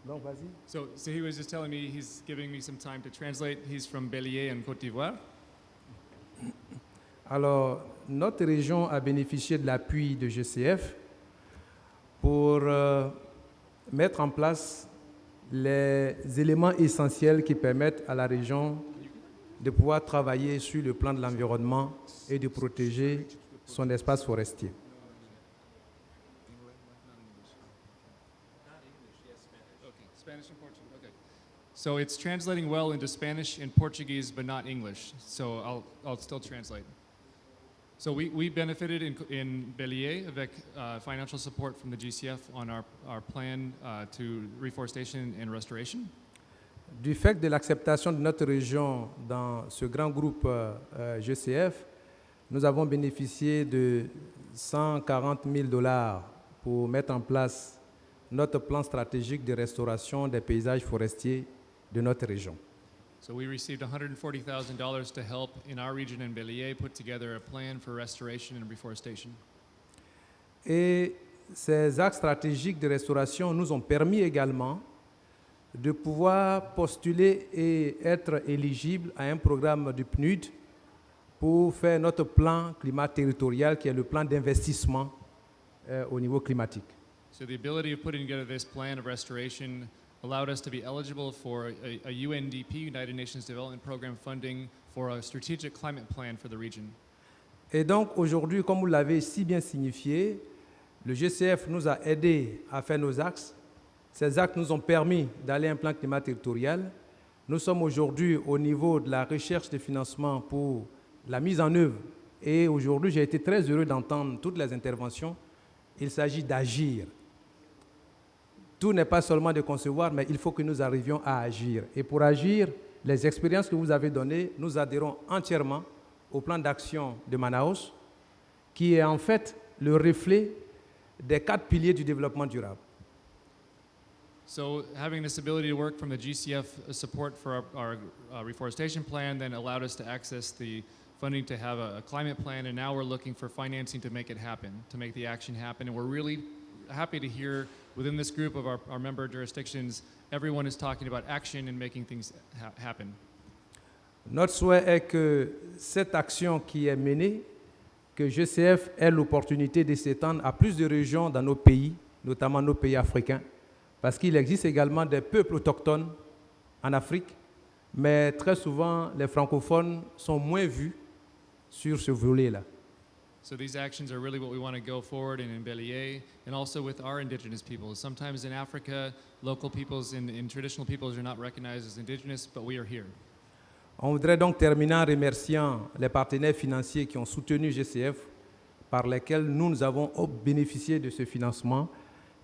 Donc, vas-y. So he was just telling me he's giving me some time to translate. He's from Bélier en Côte d'Ivoire. Alors, notre région a bénéficié de l'appui de GCF pour mettre en place les éléments essentiels qui permettent à la région de pouvoir travailler sur le plan de l'environnement et de protéger son espace forestier. Spanish and Portuguese. Okay. So it's translating well into Spanish and Portuguese, but not English. So I'll still translate. So we benefited in Bélier avec financial support from the GCF on our plan to reforestation and restoration. Du fait de l'acceptation de notre région dans ce grand groupe GCF, nous avons bénéficié de 140 000 $ pour mettre en place notre plan stratégique de restauration des paysages forestiers de notre région. So we received $140,000 to help in our region in Bélier put together a plan for restoration and reforestation. Et ces axes stratégiques de restauration nous ont permis également de pouvoir postuler et être éligibles à un programme du PNUD pour faire notre plan climat territorial qui est le plan d'investissement au niveau climatique. So the ability of putting together this plan of restoration allowed us to be eligible for a UNDP, United Nations Development Program funding for a strategic climate plan for the region. Et donc aujourd'hui, comme vous l'avez si bien signifié, le GCF nous a aidés à faire nos axes. Ces axes nous ont permis d'aller à un plan climat territorial. Nous sommes aujourd'hui au niveau de la recherche de financement pour la mise en œuvre. Et aujourd'hui, j'ai été très heureux d'entendre toutes les interventions. Il s'agit d'agir. Tout n'est pas seulement de concevoir, mais il faut que nous arrivions à agir. Et pour agir, les expériences que vous avez données, nous adhérons entièrement au plan d'action de Manaus, qui est en fait le reflet des 4 piliers du développement durable. So having this ability to work from the GCF support for our reforestation plan then allowed us to access the funding to have a climate plan, and now we're looking for financing to make it happen, to make the action happen. And we're really happy to hear within this group of our member jurisdictions, everyone is talking about action and making things happen. Notre souhait est que cette action qui est menée, que GCF ait l'opportunité de s'étendre à plus de régions dans nos pays, notamment nos pays africains, parce qu'il existe également des peuples autochtones en Afrique, mais très souvent les francophones sont moins vus sur ce volet-là. So these actions are really what we want to go forward in Bélier, and also with our indigenous peoples. Sometimes in Africa, local peoples and traditional peoples are not recognized as indigenous, but we are here. On voudrait donc terminer en remerciant les partenaires financiers qui ont soutenu GCF, par lesquels nous avons bénéficié de ce financement,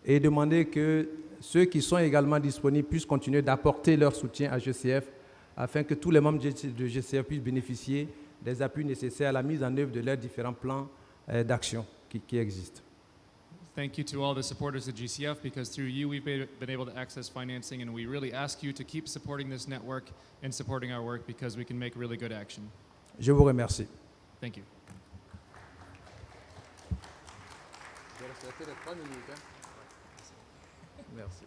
et demander que ceux qui sont également disponibles puissent continuer d'apporter leur soutien à GCF afin que tous les membres de GCF puissent bénéficier des appuis nécessaires à la mise en œuvre de leurs différents plans d'action qui existent. Thank you to all the supporters of GCF, because through you we've been able to access financing, and we really ask you to keep supporting this network and supporting our work because we can make really good action. Je vous remercie. Thank you. Merci.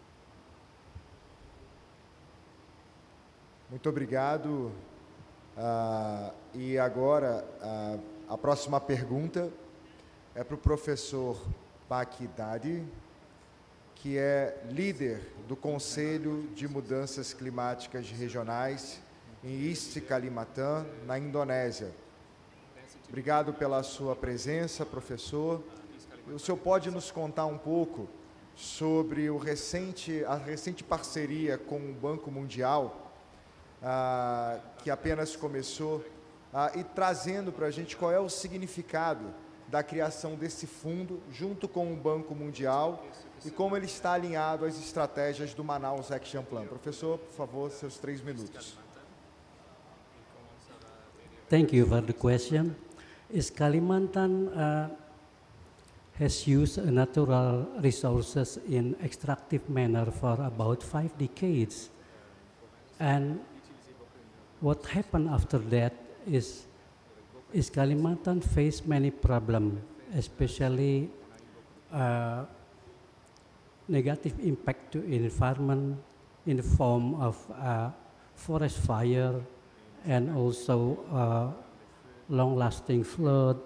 Muito obrigado. E agora, a próxima pergunta é para o professor Pakidadi, que é líder do Conselho de Mudanças Climáticas Regionais em East Kalimantan, na Indonésia. Obrigado pela sua presença, professor. O senhor pode nos contar um pouco sobre a recente parceria com o Banco Mundial, que apenas começou, e trazendo para a gente qual é o significado da criação desse fundo junto com o Banco Mundial e como ele está alinhado às estratégias do Manaus Action Plan. Professor, por favor, seus 3 minutos. Thank you for the question. Is Kalimantan has used natural resources in extractive manner for about 5 decades. And what happened after that is Kalimantan faced many problems, especially negative impact to environment in the form of forest fire and also long-lasting flood,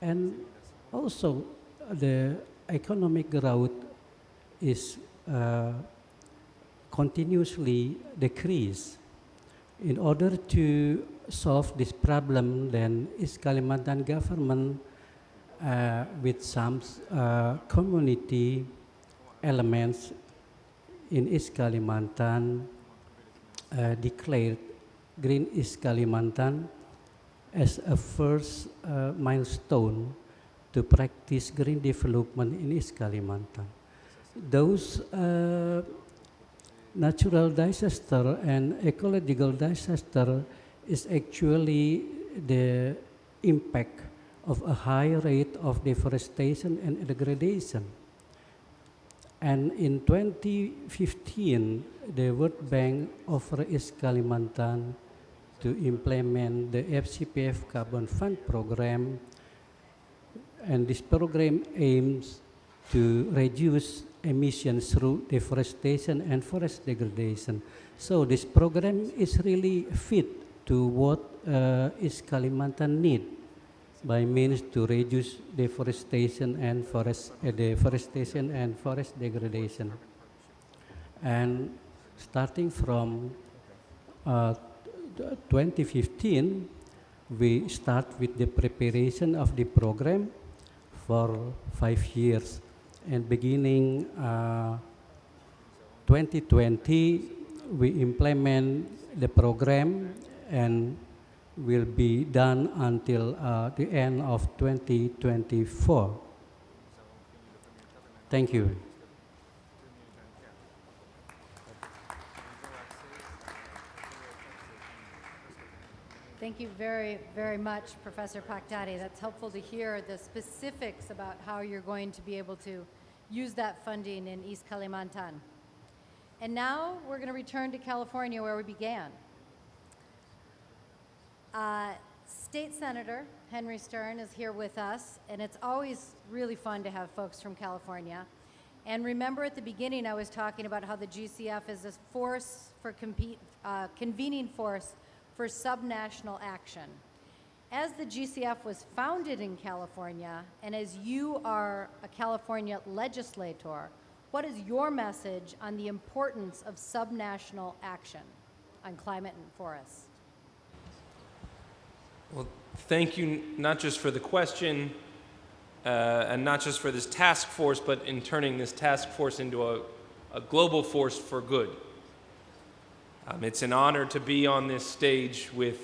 and also the economic growth is continuously decreased. In order to solve this problem, then East Kalimantan government with some community elements in East Kalimantan declared Green East Kalimantan as a first milestone to practice green development in East Kalimantan. Those natural disaster and ecological disaster is actually the impact of a high rate of deforestation and degradation. And in 2015, the World Bank offered East Kalimantan to implement the FCPF Carbon Fund program, and this program aims to reduce emissions through deforestation and forest degradation. So this program is really fit to what East Kalimantan need by means to reduce deforestation and forest degradation. And starting from 2015, we start with the preparation of the program for 5 years. And beginning 2020, we implement the program and will be done until the end of 2024. Thank you. Thank you very, very much, Professor Pakdati. That's helpful to hear the specifics about how you're going to be able to use that funding in East Kalimantan. And now we're going to return to California where we began. State Senator Henry Stern is here with us, and it's always really fun to have folks from California. And remember at the beginning I was talking about how the GCF is this force for convening force for subnational action. As the GCF was founded in California, and as you are a California legislator, what is your message on the importance of subnational action on climate and forests? Well, thank you not just for the question and not just for this task force, but in turning this task force into a global force for good. It's an honor to be on this stage with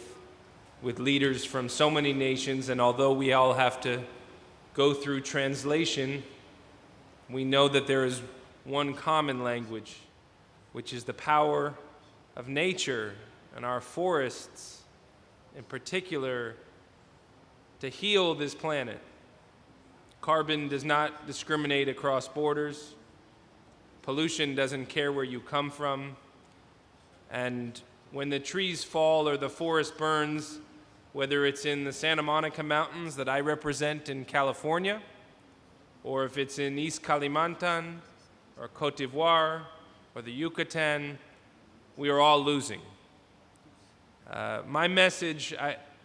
leaders from so many nations, and although we all have to go through translation, we know that there is one common language, which is the power of nature and our forests in particular to heal this planet. Carbon does not discriminate across borders. Pollution doesn't care where you come from. And when the trees fall or the forest burns, whether it's in the Santa Monica Mountains that I represent in California, or if it's in East Kalimantan, or Cote d'Ivoire, or the Yucatan, we are all losing. My message,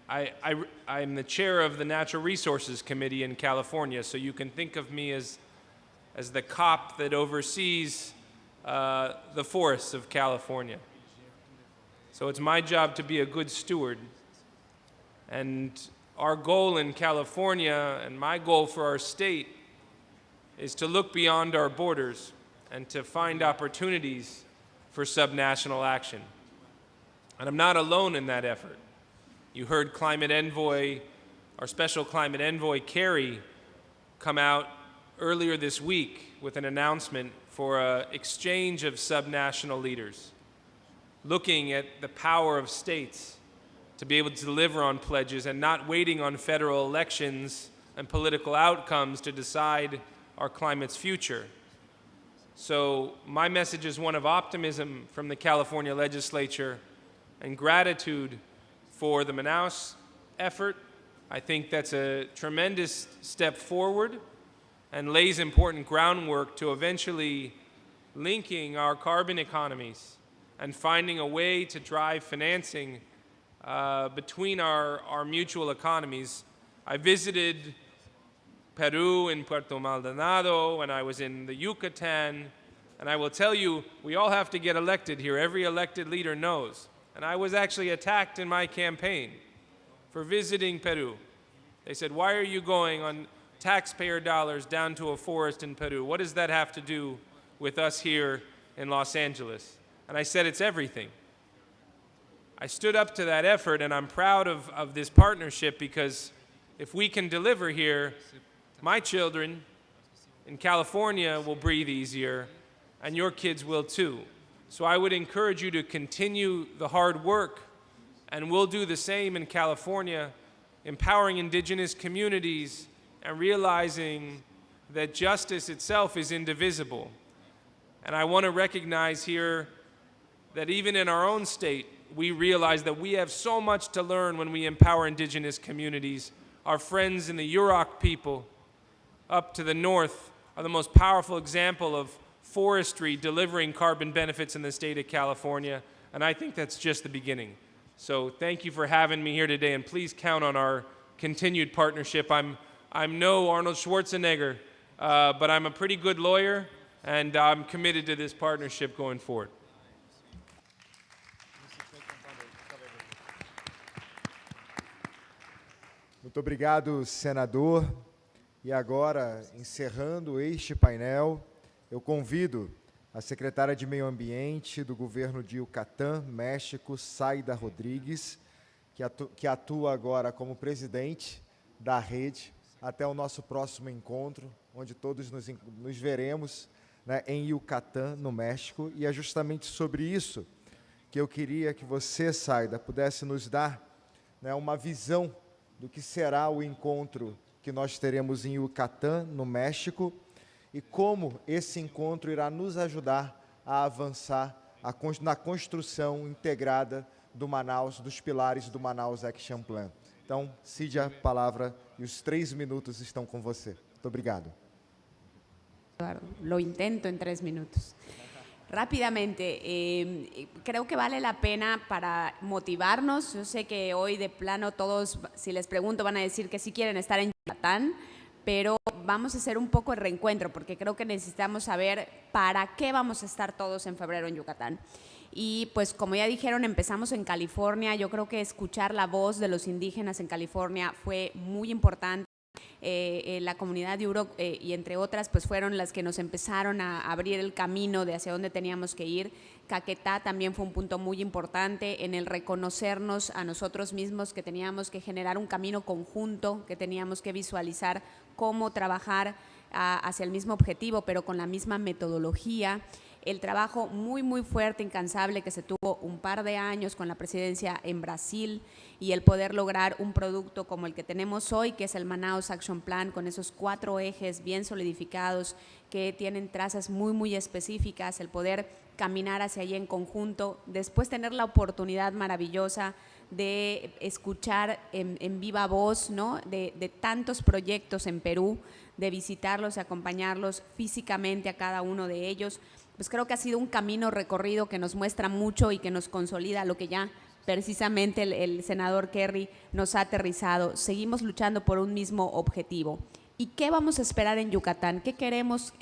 I'm the chair of the Natural Resources Committee in California, so you can think of me as the cop that oversees the forests of California. So it's my job to be a good steward. And our goal in California, and my goal for our state, is to look beyond our borders and to find opportunities for subnational action. And I'm not alone in that effort. You heard Climate Envoy, our special Climate Envoy, Kerry, come out earlier this week with an announcement for an exchange of subnational leaders, looking at the power of states to be able to deliver on pledges and not waiting on federal elections and political outcomes to decide our climate's future. So my message is one of optimism from the California legislature and gratitude for the Manaus effort. I think that's a tremendous step forward and lays important groundwork to eventually linking our carbon economies and finding a way to drive financing between our mutual economies. I visited Peru and Puerto Maldonado, and I was in the Yucatan, And I will tell you, we all have to get elected here. Every elected leader knows. And I was actually attacked in my campaign for visiting Peru. They said, why are you going on taxpayer dollars down to a forest in Peru? What does that have to do with us here in Los Angeles? And I said, it's everything. I stood up to that effort, and I'm proud of this partnership, because if we can deliver here, my children in California will breathe easier, and your kids will too. So I would encourage you to continue the hard work, and we'll do the same in California, empowering indigenous communities and realizing that justice itself is indivisible. And I want to recognize here that even in our own state, we realize that we have so much to learn when we empower indigenous communities. Our friends in the Yurok people up to the north are the most powerful example of forestry delivering carbon benefits in the state of California, and I think that's just the beginning. So thank you for having me here today, and please count on our continued partnership. I'm no Arnold Schwarzenegger, but I'm a pretty good lawyer, and I'm committed to this partnership going forward. Muito obrigado, senador. E agora, encerrando este painel, eu convido a secretária de Meio Ambiente do governo de Yucatán, México, Zaida Rodrigues, que atua agora como presidente da rede, até o nosso próximo encontro, onde todos nos veremos, né, em Yucatán, no México. E é justamente sobre isso que eu queria que você, Zaida, pudesse nos dar, né, uma visão do que será o encontro que nós teremos em Yucatán, no México, e como esse encontro irá nos ajudar a avançar na construção integrada do Manaus, dos pilares do Manaus Action Plan. Então, cede a palavra e os 3 minutos estão com você. Muito obrigado. Lo intento en 3 minutos. Rápidamente, creo que vale la pena para motivarnos. Yo sé que hoy de plano todos, si les pregunto, van a decir que sí quieren estar en Yucatán, pero vamos a hacer un poco el reencuentro, porque creo que necesitamos saber para qué vamos a estar todos en febrero en Yucatán. Y pues como ya dijeron, empezamos en California. Yo creo que escuchar la voz de los indígenas en California fue muy importante. La comunidad de Yurok y entre otras pues fueron las que nos empezaron a abrir el camino de hacia dónde teníamos que ir. Caquetá también fue un punto muy importante en el reconocernos a nosotros mismos, que teníamos que generar un camino conjunto, que teníamos que visualizar cómo trabajar hacia el mismo objetivo, pero con la misma metodología. El trabajo muy fuerte, incansable, que se tuvo un par de años con la presidencia en Brasil, y el poder lograr un producto como el que tenemos hoy, que es el Manaus Action Plan, con esos 4 ejes bien solidificados que tienen trazas muy específicas, el poder caminar hacia allí en conjunto, después tener la oportunidad maravillosa de escuchar en viva voz, ¿no?, de tantos proyectos en Perú, de visitarlos y acompañarlos físicamente a cada uno de ellos. Pues creo que ha sido un camino recorrido que nos muestra mucho y que nos consolida lo que ya precisamente el senador Kerry nos ha aterrizado. Seguimos luchando por un mismo objetivo. ¿Y qué vamos a esperar en Yucatán? ¿Qué queremos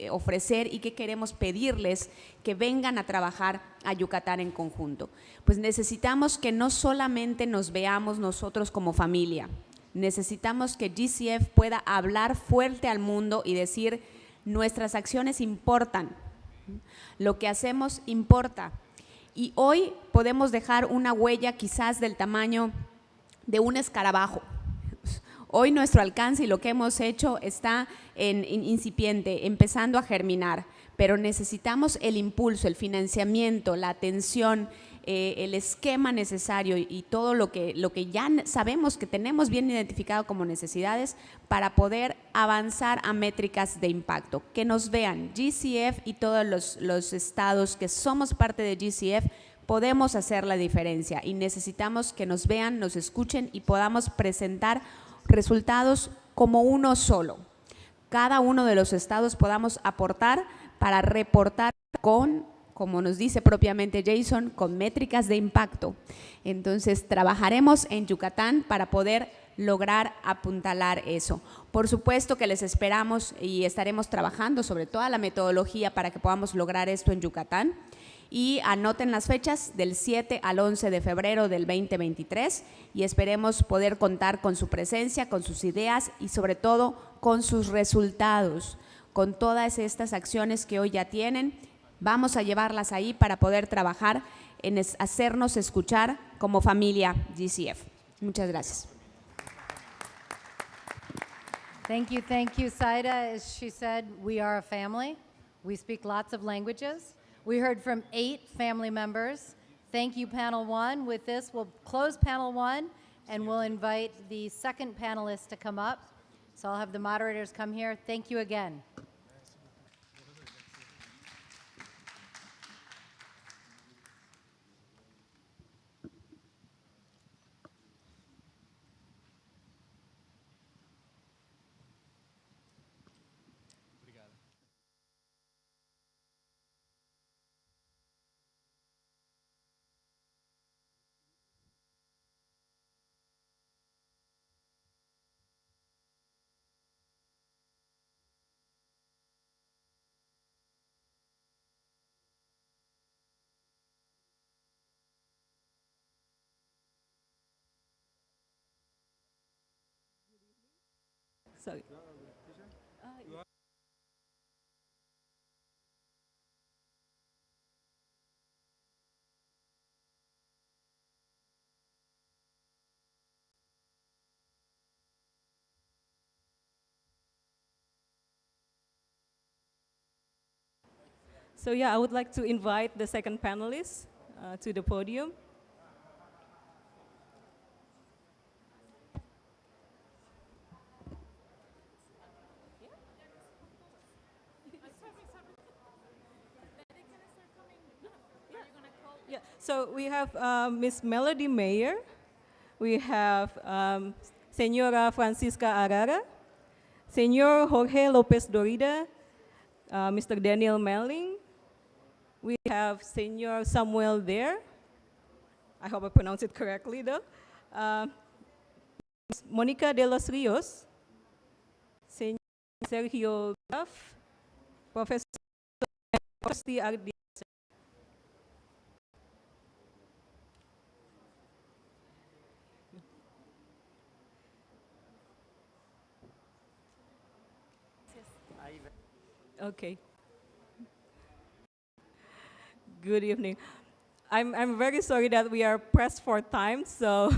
ofrecer y qué queremos pedirles que vengan a trabajar a Yucatán en conjunto? Pues necesitamos que no solamente nos veamos nosotros como familia, necesitamos que GCF pueda hablar fuerte al mundo y decir: nuestras acciones importan, lo que hacemos importa. Y hoy podemos dejar una huella quizás del tamaño de un escarabajo. Hoy nuestro alcance y lo que hemos hecho está en incipiente, empezando a germinar, pero necesitamos el impulso, el financiamiento, la atención, el esquema necesario y todo lo que ya sabemos que tenemos bien identificado como necesidades para poder avanzar a métricas de impacto. Que nos vean GCF y todos los estados que somos parte de GCF, podemos hacer la diferencia y necesitamos que nos vean, nos escuchen y podamos presentar resultados como uno solo. Cada uno de los estados podamos aportar para reportar con, como nos dice propiamente Jason, con métricas de impacto. Entonces trabajaremos en Yucatán para poder lograr apuntalar eso. Por supuesto que les esperamos y estaremos trabajando sobre toda la metodología para que podamos lograr esto en Yucatán. Y anoten las fechas del 7 al 11 de febrero del 2023 y esperemos poder contar con su presencia, con sus ideas y sobre todo con sus resultados, con todas estas acciones que hoy ya tienen. Vamos a llevarlas ahí para poder trabajar en hacernos escuchar como familia GCF. Muchas gracias. Thank you, Saida. As she said, we are a family. We speak lots of languages. We heard from 8 family members. Thank you, panel 1. With this, we'll close panel 1, and we'll invite the second panelist to come up. So I'll have the moderators come here. Thank you again. Sorry. So yeah, I would like to invite the second panelist to the podium. Yeah, so we have Miss Melody Mayer, we have Señora Francisca Arara, Señor Jorge Lopez Dorida, Mr. Daniel Melling, we have Señor Samuel there, I hope I pronounced it correctly though, Ms. Monica de los Rios, Señor Sergio Graf, Professor Ardi. Okay. Good evening. I'm very sorry that we are pressed for time, so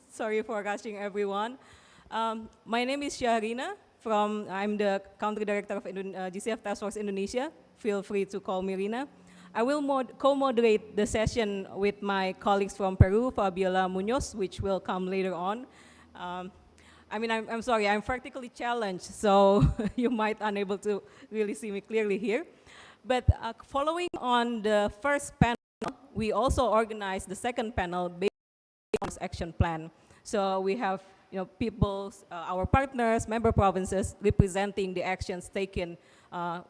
sorry for rushing everyone. My name is Shahrina. I'm the country director of GCF Task Force Indonesia. Feel free to call me Rina. I will co-moderate the session with my colleagues from Peru, Fabiola Munoz, which will come later on. I'm sorry, I'm practically challenged, so you might unable to really see me clearly here. But following on the first panel, we also organized the second panel based on Manaus Action Plan. So we have people, our partners, member provinces, representing the actions taken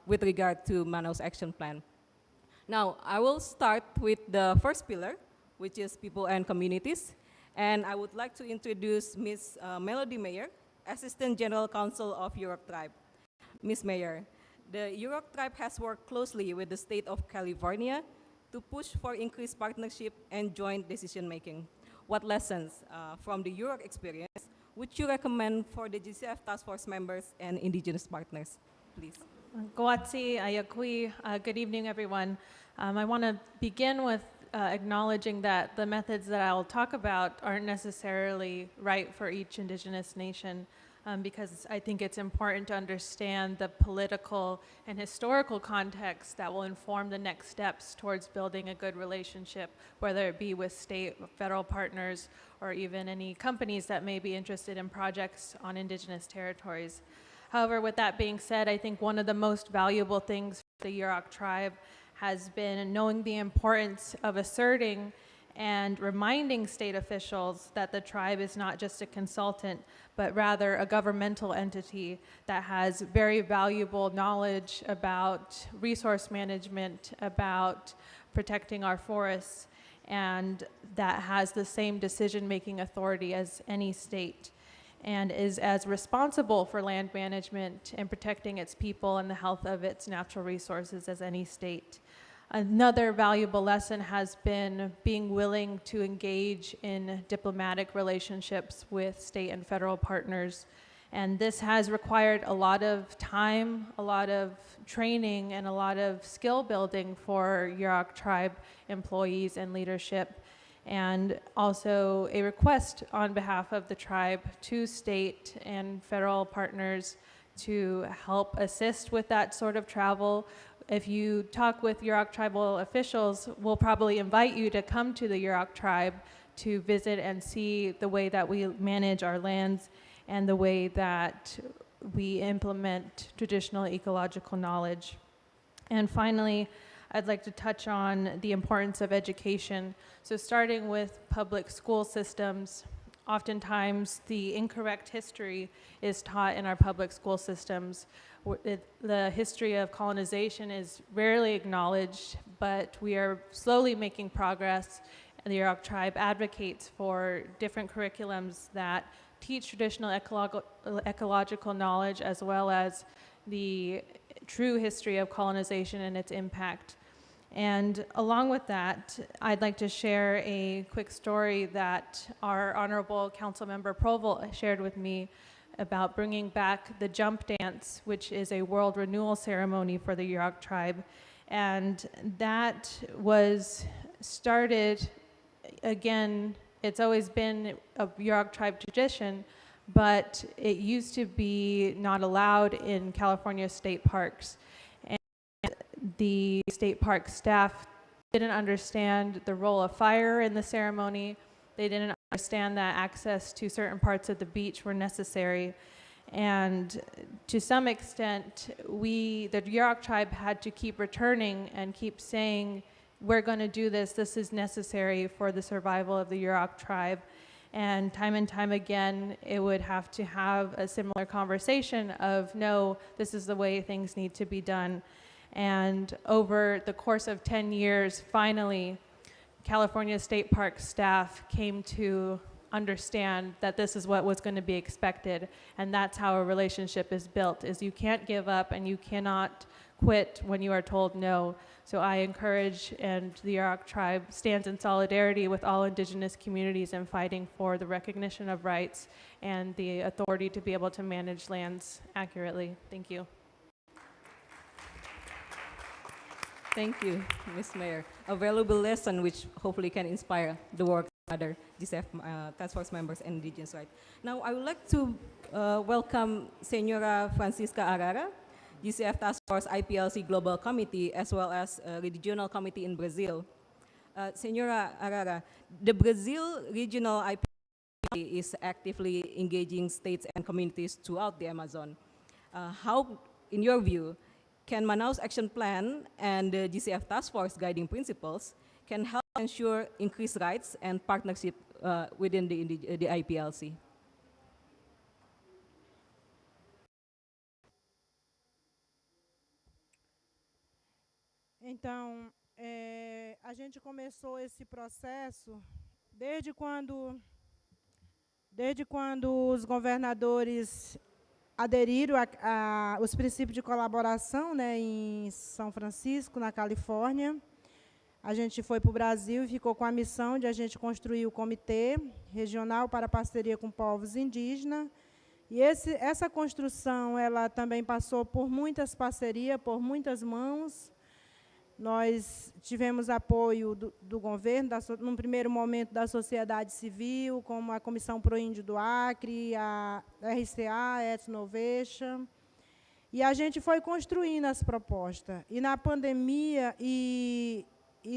with regard to Manaus Action Plan. Now, I will start with the first pillar, which is people and communities. And I would like to introduce Ms. Melody Mayer, Assistant General Counsel of Yurok Tribe. Ms. Mayer, the Yurok Tribe has worked closely with the state of California to push for increased partnership and joint decision-making. What lessons from the Yurok experience would you recommend for the GCF Task Force members and indigenous partners, please? Goatsi, Ayakui, good evening, everyone. I want to begin with acknowledging that the methods that I'll talk about aren't necessarily right for each indigenous nation, because I think it's important to understand the political and historical context that will inform the next steps towards building a good relationship, whether it be with state, federal partners, or even any companies that may be interested in projects on indigenous territories. However, with that being said, I think one of the most valuable things for the Yurok tribe has been knowing the importance of asserting and reminding state officials that the tribe is not just a consultant, but rather a governmental entity that has very valuable knowledge about resource management, about protecting our forests, and that has the same decision-making authority as any state. and is as responsible for land management and protecting its people and the health of its natural resources as any state. Another valuable lesson has been being willing to engage in diplomatic relationships with state and federal partners. And this has required a lot of time, a lot of training, and a lot of skill building for Yurok tribe employees and leadership. And also a request on behalf of the tribe to state and federal partners to help assist with that sort of travel. If you talk with Yurok tribal officials, we'll probably invite you to come to the Yurok tribe to visit and see the way that we manage our lands and the way that we implement traditional ecological knowledge. And finally, I'd like to touch on the importance of education. So starting with public school systems, oftentimes the incorrect history is taught in our public school systems. The history of colonization is rarely acknowledged, but we are slowly making progress, and the Yurok tribe advocates for different curriculums that teach traditional ecological knowledge as well as the true history of colonization and its impact. And along with that, I'd like to share a quick story that our Honorable Councilmember Provel shared with me about bringing back the jump dance, which is a world renewal ceremony for the Yurok tribe. And that was started, again, it's always been a Yurok tribe tradition, but it used to be not allowed in California state parks. And the state park staff didn't understand the role of fire in the ceremony. They didn't understand that access to certain parts of the beach were necessary. And to some extent, the Yurok tribe had to keep returning and keep saying, we're going to do this. This is necessary for the survival of the Yurok tribe. And time again, it would have to have a similar conversation of, no, this is the way things need to be done. And over the course of 10 years, finally, California State Park staff came to understand that this is what was going to be expected. And that's how a relationship is built, is you can't give up and you cannot quit when you are told no. So I encourage, and the Yurok tribe stands in solidarity with all indigenous communities in fighting for the recognition of rights and the authority to be able to manage lands accurately. Thank you. Thank you, Ms. Mayor. A valuable lesson which hopefully can inspire the work of other GCF Task Force members and indigenous rights. Now, I would like to welcome Senora Francisca Arara, GCF Task Force IPLC Global Committee, as well as Regional Committee in Brazil. Senora Arara, the Brazil Regional IPLC is actively engaging states and communities throughout the Amazon. How, in your view, can Manaus Action Plan and the GCF Task Force guiding principles can help ensure increased rights and partnership within the IPLC? Então, a gente começou esse processo desde quando os governadores aderiram aos princípios de colaboração, né, em São Francisco, na Califórnia. A gente foi para o Brasil e ficou com a missão de a gente construir o Comitê Regional para Parceria com Povos Indígenas. E essa construção ela também passou por muitas parcerias, por muitas mãos. Nós tivemos apoio do governo, num primeiro momento da sociedade civil, como a Comissão Pro Índio do Acre, a RCA, a Etnovation, e a gente foi construindo as propostas. E na pandemia, e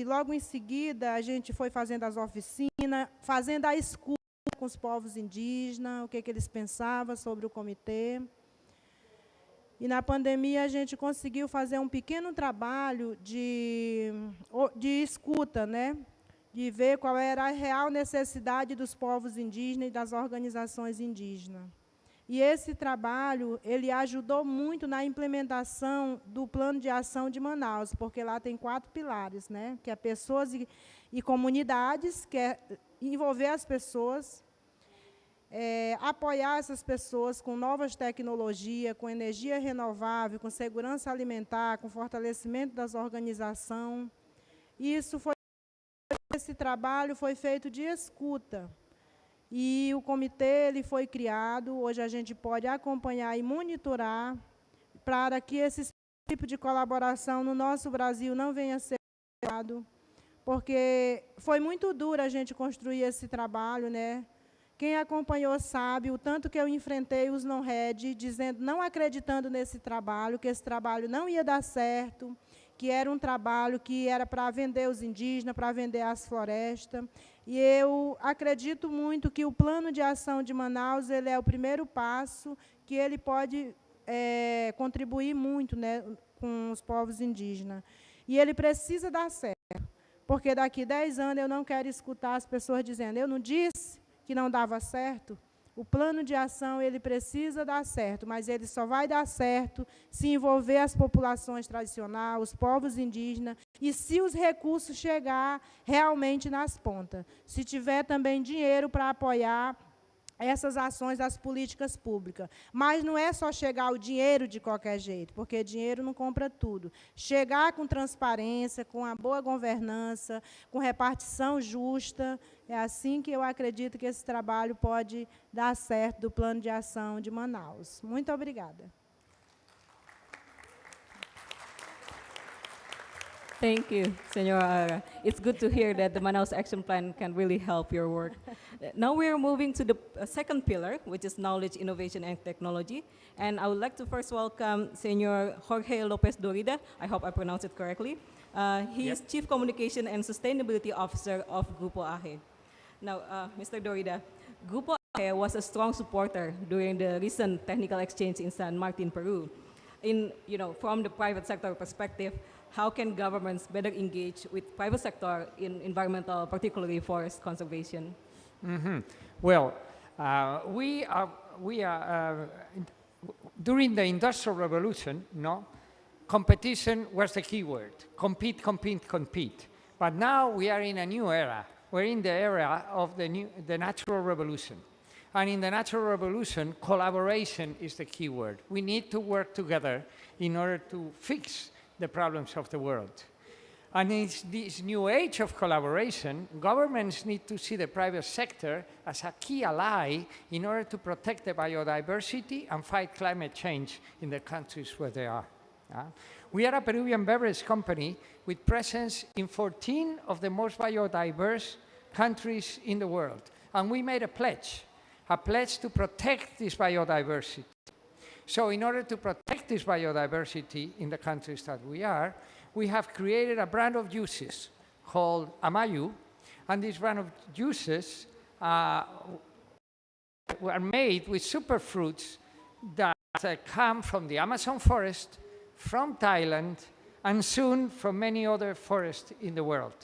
logo em seguida, a gente foi fazendo as oficinas, fazendo a escuta com os povos indígenas, o que eles pensavam sobre o comitê. E na pandemia a gente conseguiu fazer um pequeno trabalho de escuta, né? De ver qual era a real necessidade dos povos indígenas e das organizações indígenas. E esse trabalho, ele ajudou muito na implementação do Plano de Ação de Manaus, porque lá tem 4 pilares, né? Que é pessoas e comunidades, que é envolver as pessoas, apoiar essas pessoas com novas tecnologias, com energia renovável, com segurança alimentar, com fortalecimento das organizações. Esse trabalho foi feito de escuta. E o comitê ele foi criado, hoje a gente pode acompanhar e monitorar para que esse tipo de colaboração no nosso Brasil não venha a ser realizado, porque foi muito duro a gente construir esse trabalho, né? Quem acompanhou sabe o tanto que eu enfrentei os não-RED, dizendo, não acreditando nesse trabalho, que esse trabalho não ia dar certo, que era um trabalho que era para vender os indígenas, para vender as florestas. E eu acredito muito que o plano de ação de Manaus ele é o primeiro passo, que ele pode contribuir muito, né, com os povos indígenas. E ele precisa dar certo, porque daqui 10 anos eu não quero escutar as pessoas dizendo, eu não disse que não dava certo. O plano de ação ele precisa dar certo, mas ele só vai dar certo se envolver as populações tradicionais, os povos indígenas, e se os recursos chegar realmente nas pontas. Se tiver também dinheiro para apoiar essas ações das políticas públicas. Mas não é só chegar o dinheiro de qualquer jeito, porque dinheiro não compra tudo. Chegar com transparência, com a boa governança, com repartição justa, é assim que eu acredito que esse trabalho pode dar certo do plano de ação de Manaus. Muito obrigada. Thank you, Senora. It's good to hear that the Manaus Action Plan can really help your work. Now we are moving to the second pillar, which is knowledge, innovation, and technology. And I would like to first welcome Senor Jorge Lopez Dorida. I hope I pronounced it correctly. He is Chief Communication and Sustainability Officer of Grupo AHE. Now, Mr. Dorida, Grupo AHE was a strong supporter during the recent technical exchange in San Martin, Peru. From the private sector perspective, how can governments better engage with private sector in environmental, particularly forest conservation? Well, during the Industrial Revolution, competition was the key word. Compete, compete, compete. But now we are in a new era. We're in the era of the natural revolution. And in the natural revolution, collaboration is the key word. We need to work together in order to fix the problems of the world. And in this new age of collaboration, governments need to see the private sector as a key ally in order to protect the biodiversity and fight climate change in the countries where they are. We are a Peruvian beverage company with presence in 14 of the most biodiverse countries in the world. And we made a pledge to protect this biodiversity. So in order to protect this biodiversity in the countries that we have created a brand of juices called Amayu, and this brand of juices were made with superfruits that come from the Amazon forest, from Thailand, and soon from many other forests in the world.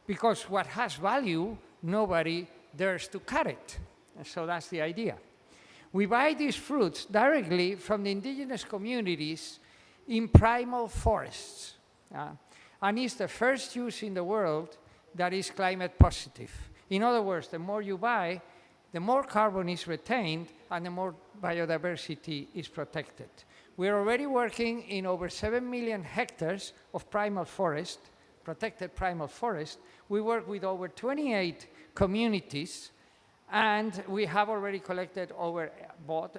Because what has value, nobody dares to cut it. And so that's the idea. We buy these fruits directly from the indigenous communities in primal forests. And it's the first juice in the world that is climate positive. In other words, the more you buy, the more carbon is retained and the more biodiversity is protected. We're already working in over 7 million hectares of primal forest, protected primal forest. We work with over 28 communities, and we have already collected bought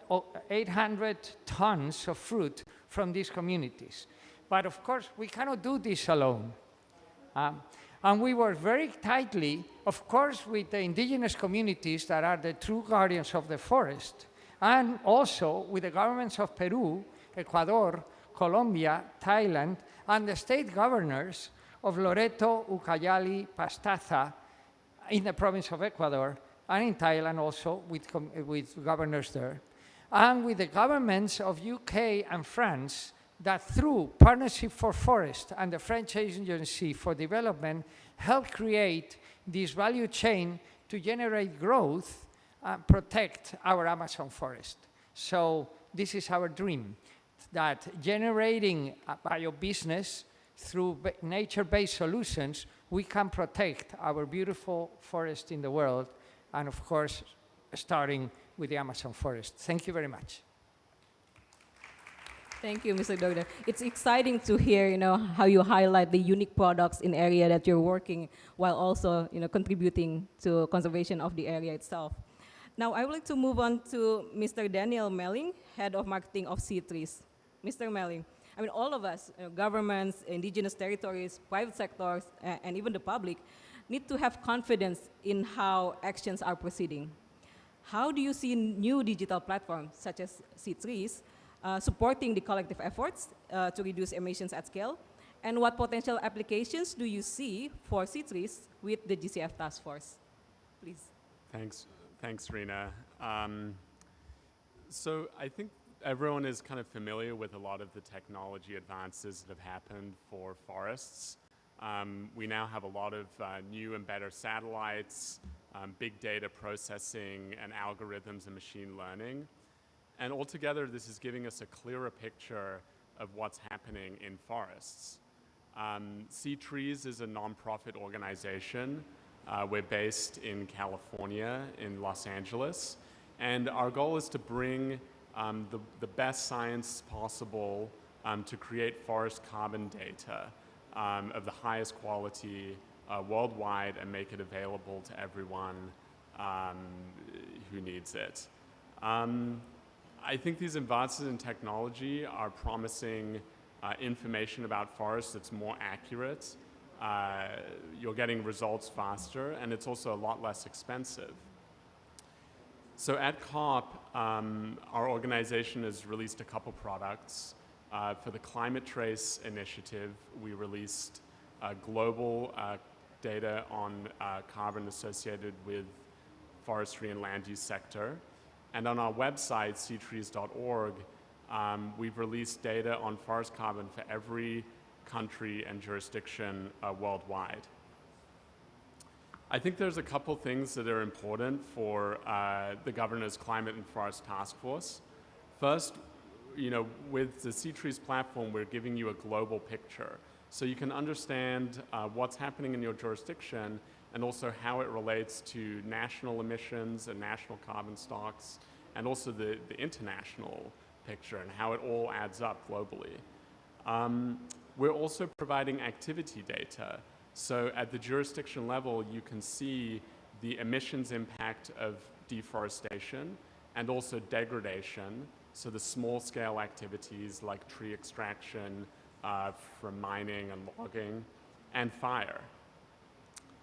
800 tons of fruit from these communities. But of course, we cannot do this alone. And we work very tightly, of course, with the indigenous communities that are the true guardians of the forest, and also with the governments of Peru, Ecuador, Colombia, Thailand, and the state governors of Loreto, Ucayali, Pastaza, in the province of Ecuador, and in Thailand also with governors there, and with the governments of UK and France that through Partnership for Forest and the French Agency for Development help create this value chain to generate growth and protect our Amazon forest. So this is our dream, that generating a bio-business through nature-based solutions, we can protect our beautiful forest in the world and, of course, starting with the Amazon forest. Thank you very much. Thank you, Mr. Dogda. It's exciting to hear, how you highlight the unique products in area that you're working while also, contributing to conservation of the area itself. Now, I would like to move on to Mr. Daniel Melling, Head of Marketing of C3s. Mr. Melling, all of us, governments, indigenous territories, private sectors, and even the public, need to have confidence in how actions are proceeding. How do you see new digital platforms, such as C3s, supporting the collective efforts to reduce emissions at scale? And what potential applications do you see for C3s with the GCF Task Force? Please. Thanks, Rena. So I think everyone is kind of familiar with a lot of the technology advances that have happened for forests. We now have a lot of new and better satellites, big data processing, and algorithms and machine learning. And altogether, this is giving us a clearer picture of what's happening in forests. C3s is a nonprofit organization. We're based in California, in Los Angeles. And our goal is to bring the best science possible to create forest carbon data of the highest quality worldwide and make it available to everyone who needs it. I think these advances in technology are promising information about forests that's more accurate. You're getting results faster, and it's also a lot less expensive. So at COP, our organization has released a couple products. For the Climate Trace initiative, we released global data on carbon associated with forestry and land use sector. And on our website, ctrees.org, we've released data on forest carbon for every country and jurisdiction worldwide. I think there's a couple things that are important for the Governor's Climate and Forest Task Force. First, with the C3s platform, we're giving you a global picture. So you can understand what's happening in your jurisdiction and also how it relates to national emissions and national carbon stocks, and also the international picture and how it all adds up globally. We're also providing activity data. So at the jurisdiction level, you can see the emissions impact of deforestation and also degradation, so the small-scale activities like tree extraction from mining and logging, and fire.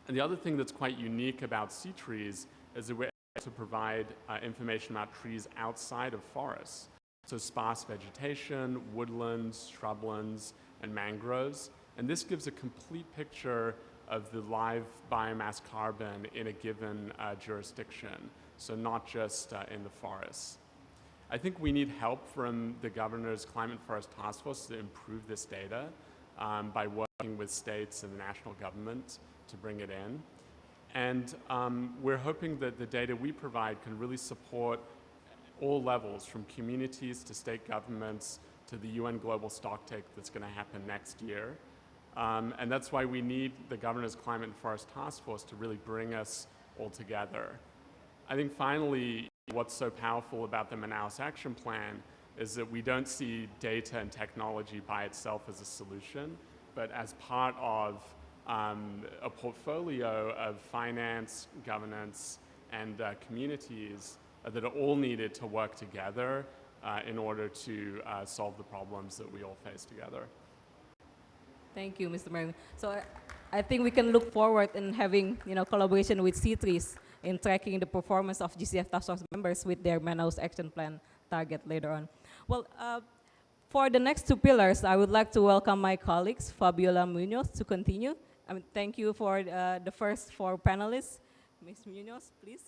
And the other thing that's quite unique about C3s is that we're able to provide information about trees outside of forests. So sparse vegetation, woodlands, shrublands, and mangroves. And this gives a complete picture of the live biomass carbon in a given jurisdiction, so not just in the forests. I think we need help from the Governor's Climate and Forest Task Force to improve this data by working with states and the national government to bring it in. And we're hoping that the data we provide can really support all levels, from communities to state governments to the UN Global Stocktake that's going to happen next year. And that's why we need the Governor's Climate and Forest Task Force to really bring us all together. I think finally, what's so powerful about the Manaus Action Plan is that we don't see data and technology by itself as a solution, but as part of a portfolio of finance, governance, and communities that are all needed to work together in order to solve the problems that we all face together. Thank you, Mr. Mayor. So I think we can look forward in having collaboration with C3s in tracking the performance of GCF Task Force members with their Manaus Action Plan target later on. Well, for the next two pillars, I would like to welcome my colleagues, Fabiola Munoz, to continue. Thank you for the first four panelists. Ms. Munoz, please.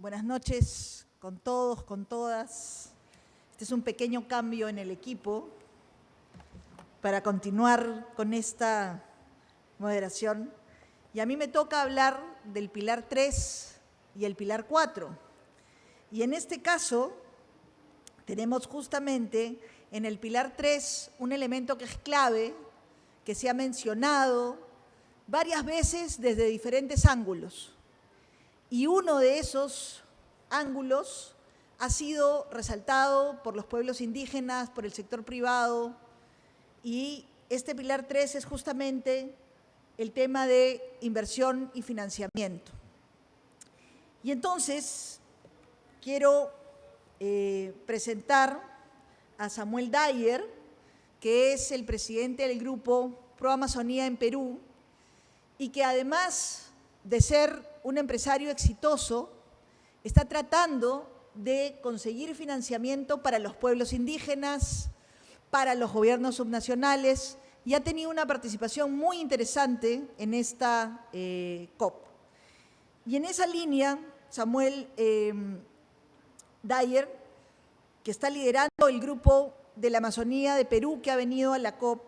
Buenas noches con todos, con todas. Este es un pequeño cambio en el equipo para continuar con esta moderación. Y a mí me toca hablar del pilar 3 y el pilar 4. Y en este caso tenemos justamente en el pilar 3 un elemento que es clave, que se ha mencionado varias veces desde diferentes ángulos. Y uno de esos ángulos ha sido resaltado por los pueblos indígenas, por el sector privado, y este pilar 3 es justamente el tema de inversión y financiamiento. Y entonces quiero presentar a Samuel Dyer, que es el presidente del grupo Pro Amazonía en Perú, y que además de ser un empresario exitoso, está tratando de conseguir financiamiento para los pueblos indígenas, para los gobiernos subnacionales, y ha tenido una participación muy interesante en esta COP. Y en esa línea, Samuel Dyer, que está liderando el grupo de la Amazonía de Perú que ha venido a la COP,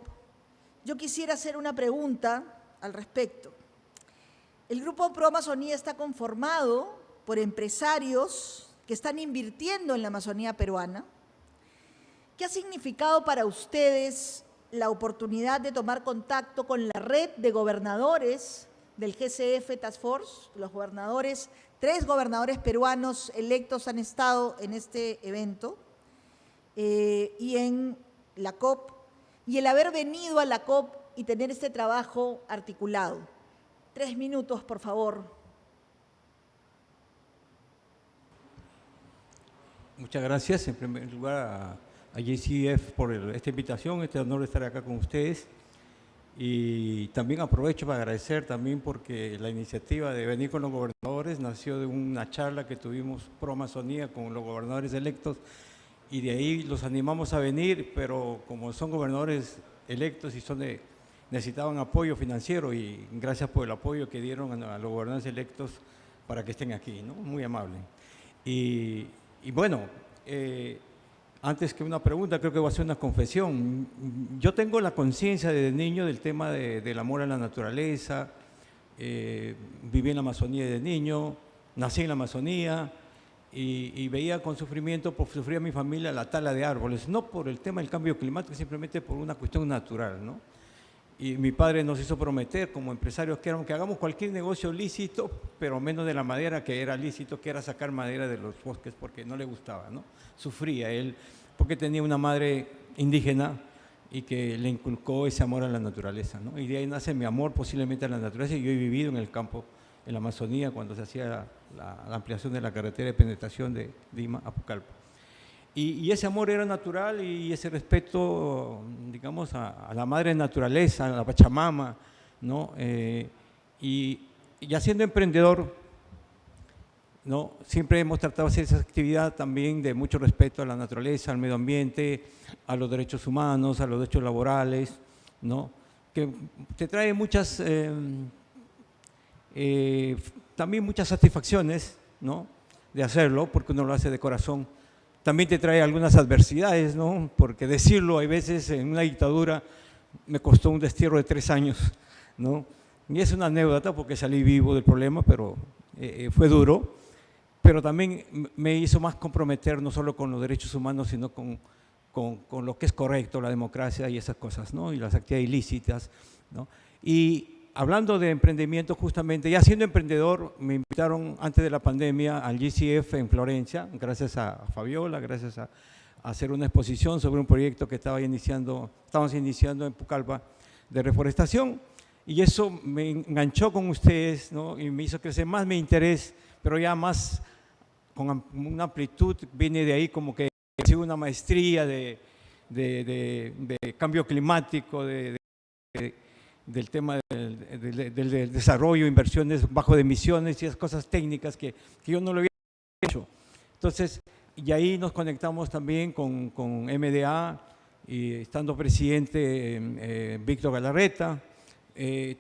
yo quisiera hacer una pregunta al respecto. El grupo Pro Amazonía está conformado por empresarios que están invirtiendo en la Amazonía peruana. ¿Qué ha significado para ustedes la oportunidad de tomar contacto con la red de gobernadores del GCF Task Force? Los gobernadores, 3 gobernadores peruanos electos han estado en este evento y en la COP, y el haber venido a la COP y tener este trabajo articulado. 3 minutos, por favor. Muchas gracias, en primer lugar, a GCF por esta invitación, este honor de estar acá con ustedes. Y también aprovecho para agradecer también porque la iniciativa de venir con los gobernadores nació de una charla que tuvimos Pro Amazonía con los gobernadores electos, y de ahí los animamos a venir, pero como son gobernadores electos y necesitaban apoyo financiero, y gracias por el apoyo que dieron a los gobernadores electos para que estén aquí, ¿no? Muy amable. Y bueno, antes que una pregunta, creo que va a ser una confesión. Yo tengo la conciencia desde niño del tema del amor a la naturaleza, viví en la Amazonía desde niño, nací en la Amazonía, y veía con sufrimiento, sufría mi familia la tala de árboles, no por el tema del cambio climático, simplemente por una cuestión natural, ¿no? Y mi padre nos hizo prometer como empresarios que hagamos cualquier negocio lícito, pero menos de la madera, que era lícito, que era sacar madera de los bosques, porque no le gustaba, ¿no? Sufría él, porque tenía una madre indígena y que le inculcó ese amor a la naturaleza, ¿no? Y de ahí nace mi amor posiblemente a la naturaleza, y yo he vivido en el campo, en la Amazonía, cuando se hacía la ampliación de la carretera de penetración de Lima a Pucallpa. Y ese amor era natural, y ese respeto, digamos, a la madre naturaleza, a la Pachamama, ¿no? Y ya siendo emprendedor, ¿no? Siempre hemos tratado de hacer esa actividad también de mucho respeto a la naturaleza, al medio ambiente, a los derechos humanos, a los derechos laborales, ¿no? Que te trae muchas, también muchas satisfacciones, ¿no? De hacerlo, porque uno lo hace de corazón. También te trae algunas adversidades, ¿no? Porque decirlo, hay veces en una dictadura me costó un destierro de 3 años, ¿no? Y es una anécdota porque salí vivo del problema, pero fue duro. Pero también me hizo más comprometer no solo con los derechos humanos, sino con lo que es correcto, la democracia y esas cosas, ¿no? Y las actividades ilícitas, ¿no? Y hablando de emprendimiento, justamente, ya siendo emprendedor, me invitaron antes de la pandemia al GCF en Florencia, gracias a Fabiola, gracias a hacer una exposición sobre un proyecto que estábamos iniciando en Pucallpa de reforestación, y eso me enganchó con ustedes, ¿no? Y me hizo crecer más mi interés, pero ya más con una amplitud. Viene de ahí como que hice una maestría de cambio climático, del tema del desarrollo, inversiones bajo de emisiones y esas cosas técnicas que yo no lo había hecho. Entonces, y ahí nos conectamos también con MDA, y estando presidente Víctor Galarreta,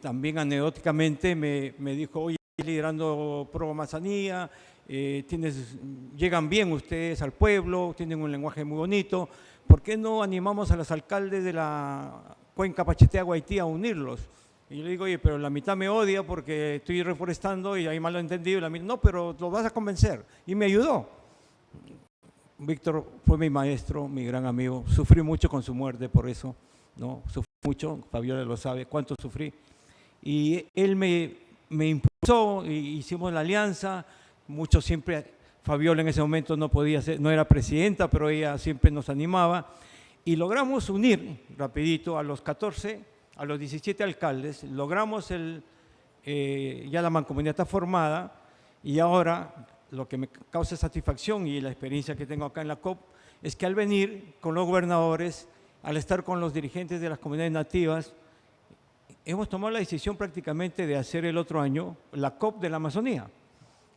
también anecdóticamente me dijo: oye, liderando Pro Amazonía, llegan bien ustedes al pueblo, tienen un lenguaje muy bonito, ¿por qué no animamos a los alcaldes de la Cuenca Pachitea Guaití a unirlos? Y yo le digo, oye, pero la mitad me odia porque estoy reforestando y hay malentendido. Y la mitad, no, pero lo vas a convencer. Y me ayudó. Víctor fue mi maestro, mi gran amigo. Sufrí mucho con su muerte por eso, ¿no? Sufrí mucho, Fabiola lo sabe, cuánto sufrí. Y él me impulsó, y hicimos la alianza. Mucho siempre, Fabiola en ese momento no podía ser, no era presidenta, pero ella siempre nos animaba. Y logramos unir rapidito a los 14, a los 17 alcaldes. Logramos ya la mancomunidad está formada, y ahora lo que me causa satisfacción y la experiencia que tengo acá en la COP es que al venir con los gobernadores, al estar con los dirigentes de las comunidades nativas, hemos tomado la decisión prácticamente de hacer el otro año la COP de la Amazonía,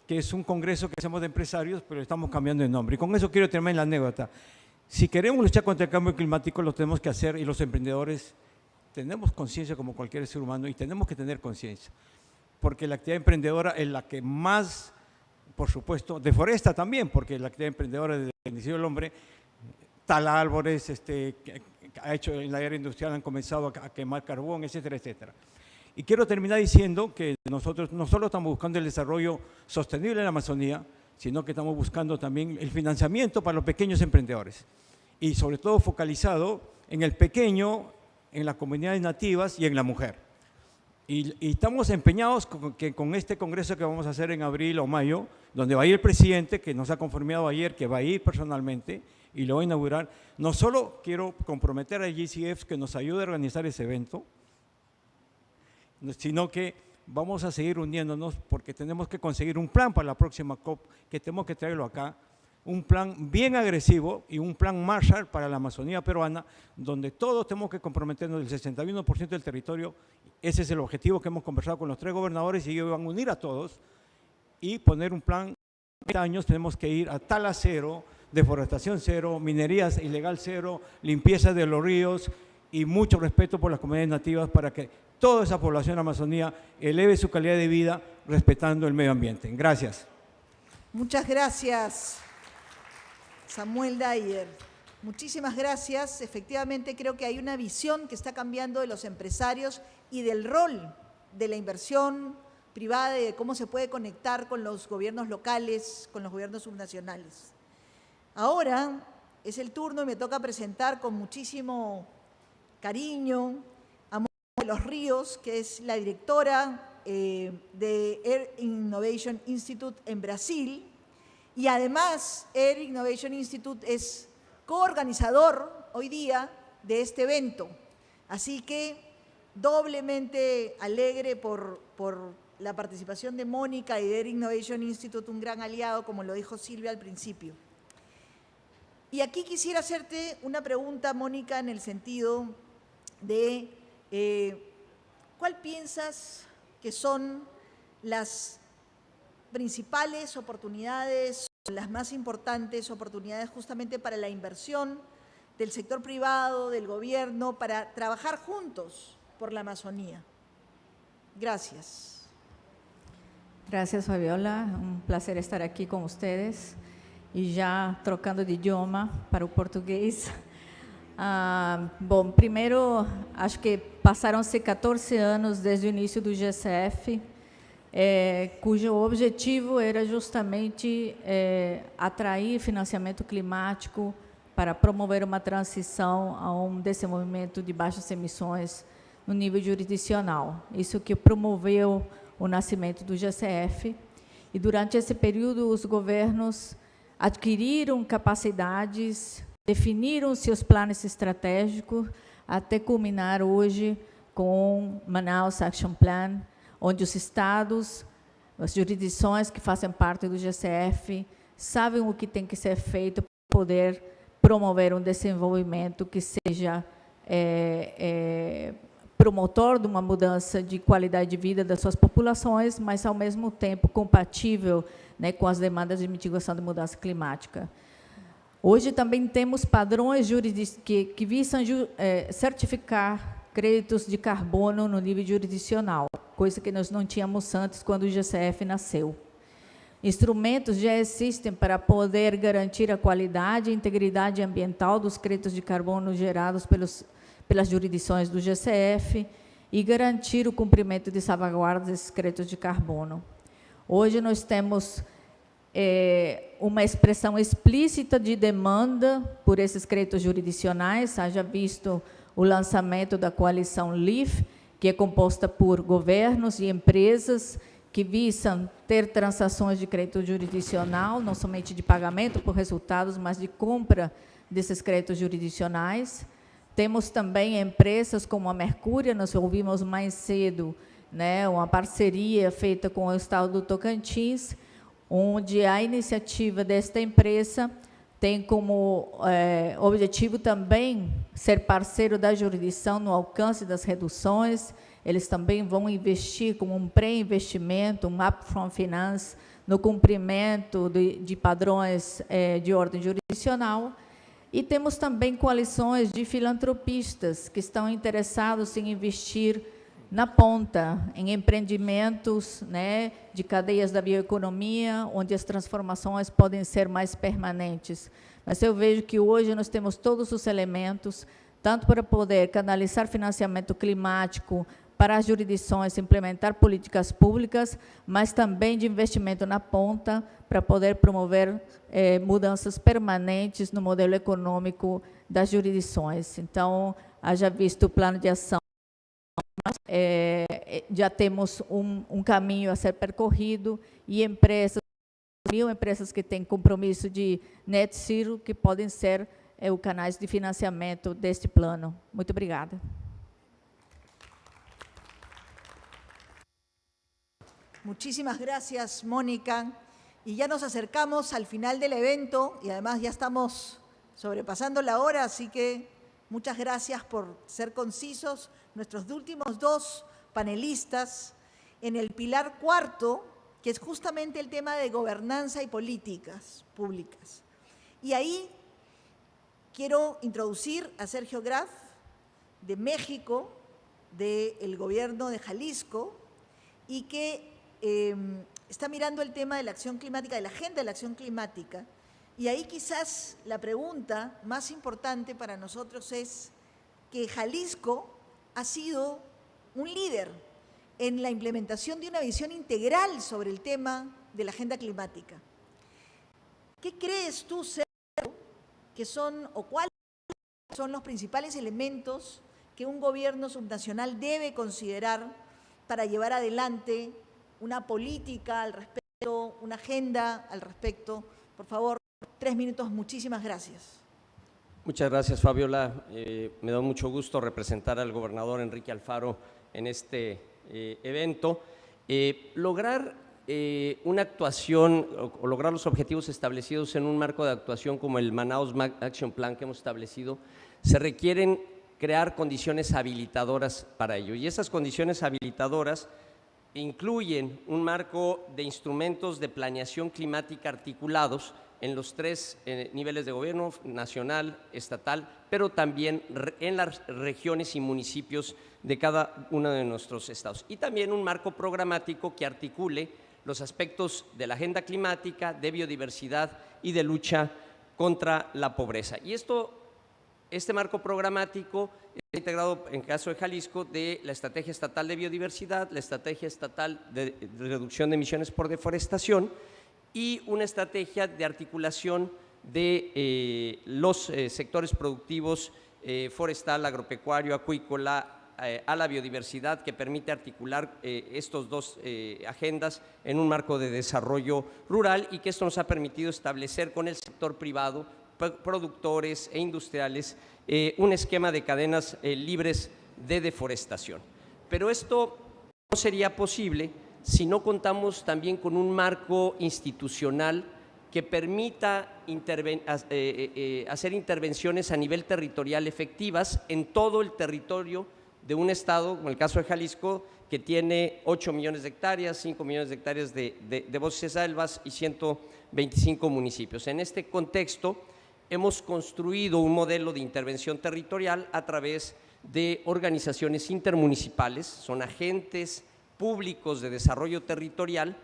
que es un congreso que hacemos de empresarios, pero estamos cambiando de nombre. Y con eso quiero terminar la anécdota. Si queremos luchar contra el cambio climático, lo tenemos que hacer, y los emprendedores tenemos conciencia como cualquier ser humano, y tenemos que tener conciencia, porque la actividad emprendedora es la que más, por supuesto, deforesta también, porque la actividad emprendedora desde el inicio del hombre tala árboles, ha hecho en la era industrial, han comenzado a quemar carbón, etcétera, etcétera. Y quiero terminar diciendo que nosotros no solo estamos buscando el desarrollo sostenible en la Amazonía, sino que estamos buscando también el financiamiento para los pequeños emprendedores, y sobre todo focalizado en el pequeño, en las comunidades nativas y en la mujer. Y estamos empeñados con este congreso que vamos a hacer en abril o mayo, donde va a ir el presidente, que nos ha confirmado ayer que va a ir personalmente y lo va a inaugurar. No solo quiero comprometer a GCF que nos ayude a organizar ese evento, sino que vamos a seguir uniéndonos, porque tenemos que conseguir un plan para la próxima COP, que tenemos que traerlo acá, un plan bien agresivo y un plan Marshall para la Amazonía peruana, donde todos tenemos que comprometernos del 61% del territorio. Ese es el objetivo que hemos conversado con los 3 gobernadores, y ellos van a unir a todos y poner un plan. En 30 años tenemos que ir a tala cero, deforestación cero, minería ilegal cero, limpieza de los ríos y mucho respeto por las comunidades nativas, para que toda esa población de Amazonía eleve su calidad de vida respetando el medio ambiente. Gracias. Muchas gracias, Samuel Dyer. Muchísimas gracias. Efectivamente, creo que hay una visión que está cambiando de los empresarios y del rol de la inversión privada, de cómo se puede conectar con los gobiernos locales, con los gobiernos subnacionales. Ahora es el turno, y me toca presentar con muchísimo cariño a Mónica de los Ríos, que es la directora de Air Innovation Institute en Brasil, y además Air Innovation Institute es coorganizador hoy día de este evento. Así que doblemente alegre por la participación de Mónica y de Air Innovation Institute, un gran aliado, como lo dijo Silvia al principio. Y aquí quisiera hacerte una pregunta, Mónica, en el sentido de ¿cuál piensas que son las principales oportunidades, las más importantes oportunidades justamente para la inversión del sector privado, del gobierno, para trabajar juntos por la Amazonía? Gracias. Gracias, Fabiola. Un placer estar aqui com ustedes. E já trocando de idioma para o português. Bom, primeiro, acho que passaram-se 14 anos desde o início do GCF, cujo objetivo era justamente atrair financiamento climático para promover uma transição a um desenvolvimento de baixas emissões no nível jurisdicional. Isso que promoveu o nascimento do GCF. E durante esse período, os governos adquiriram capacidades, definiram seus planos estratégicos, até culminar hoje com Manaus Action Plan, onde os estados, as jurisdições que fazem parte do GCF, sabem o que tem que ser feito para poder promover um desenvolvimento que seja promotor de uma mudança de qualidade de vida das suas populações, mas, ao mesmo tempo, compatível, né, com as demandas de mitigação de mudança climática. Hoje também temos padrões que visam certificar créditos de carbono no nível jurisdicional, coisa que nós não tínhamos antes quando o GCF nasceu. Instrumentos já existem para poder garantir a qualidade e integridade ambiental dos créditos de carbono gerados pelas jurisdições do GCF, e garantir o cumprimento de salvaguardas desses créditos de carbono. Hoje nós temos uma expressão explícita de demanda por esses créditos jurisdicionais, haja visto o lançamento da coalição LEAF, que é composta por governos e empresas que visam ter transações de crédito jurisdicional, não somente de pagamento por resultados, mas de compra desses créditos jurisdicionais. Temos também empresas como a Mercúria, nós ouvimos mais cedo, né, uma parceria feita com o Estado do Tocantins, onde a iniciativa desta empresa tem como objetivo também ser parceiro da jurisdição no alcance das reduções. Eles também vão investir como um pré-investimento, um upfront finance, no cumprimento de padrões de ordem jurisdicional. E temos também coalições de filantropistas que estão interessados em investir na ponta, em empreendimentos, né, de cadeias da bioeconomia, onde as transformações podem ser mais permanentes. Mas eu vejo que hoje nós temos todos os elementos, tanto para poder canalizar financiamento climático para as jurisdições, implementar políticas públicas, mas também de investimento na ponta, para poder promover mudanças permanentes no modelo econômico das jurisdições. Então, haja visto o plano de ação, já temos um caminho a ser percorrido e empresas, 1.000 empresas que têm compromisso de net zero, que podem ser os canais de financiamento deste plano. Muito obrigada. Muchísimas gracias, Mónica. Y ya nos acercamos al final del evento y además ya estamos sobrepasando la hora, así que muchas gracias por ser concisos. Nuestros últimos dos panelistas en el pilar cuarto, que es justamente el tema de gobernanza y políticas públicas. Y ahí quiero introducir a Sergio Graf, de México, del gobierno de Jalisco, y que está mirando el tema de la acción climática, de la agenda de la acción climática. Y ahí quizás la pregunta más importante para nosotros es que Jalisco ha sido un líder en la implementación de una visión integral sobre el tema de la agenda climática. ¿Qué crees tú, Sergio, que son o cuáles son los principales elementos que un gobierno subnacional debe considerar para llevar adelante una política al respecto, una agenda al respecto? Por favor, 3 minutos, muchísimas gracias. Muchas gracias, Fabiola. Me da mucho gusto representar al gobernador Enrique Alfaro en este evento. Lograr una actuación o lograr los objetivos establecidos en un marco de actuación como el Manaus Action Plan que hemos establecido, se requieren crear condiciones habilitadoras para ello. Y esas condiciones habilitadoras incluyen un marco de instrumentos de planeación climática articulados en los 3 niveles de gobierno, nacional, estatal, pero también en las regiones y municipios de cada uno de nuestros estados. Y también un marco programático que articule los aspectos de la agenda climática, de biodiversidad y de lucha contra la pobreza. Y este marco programático está integrado, en el caso de Jalisco, de la Estrategia Estatal de Biodiversidad, la Estrategia Estatal de Reducción de Emisiones por Deforestación y una estrategia de articulación de los sectores productivos forestal, agropecuario, acuícola, a la biodiversidad, que permite articular estos dos agendas en un marco de desarrollo rural, y que esto nos ha permitido establecer con el sector privado, productores e industriales, un esquema de cadenas libres de deforestación. Pero esto no sería posible si no contamos también con un marco institucional que permita hacer intervenciones a nivel territorial efectivas en todo el territorio de un estado, como el caso de Jalisco, que tiene 8 millones de hectáreas, 5 millones de hectáreas de bosques y selvas y 125 municipios. En este contexto, hemos construido un modelo de intervención territorial a través de organizaciones intermunicipales, son agentes públicos de desarrollo territorial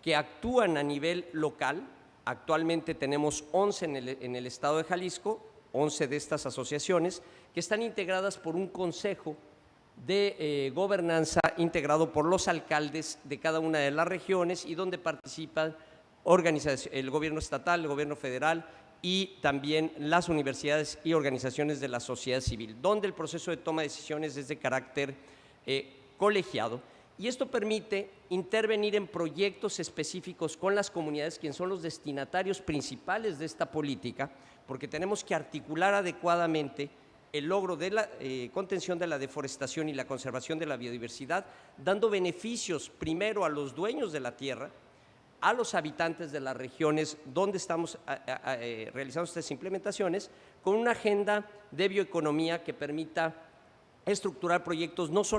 que actúan a nivel local. Actualmente tenemos 11 en el estado de Jalisco, 11 de estas asociaciones, que están integradas por un consejo de gobernanza integrado por los alcaldes de cada una de las regiones y donde participan el gobierno estatal, el gobierno federal y también las universidades y organizaciones de la sociedad civil, donde el proceso de toma de decisiones es de carácter colegiado. Y esto permite intervenir en proyectos específicos con las comunidades, quienes son los destinatarios principales de esta política, porque tenemos que articular adecuadamente el logro de la contención de la deforestación y la conservación de la biodiversidad, dando beneficios primero a los dueños de la tierra, a los habitantes de las regiones donde estamos realizando estas implementaciones, con una agenda de bioeconomía que permita estructurar proyectos no solamente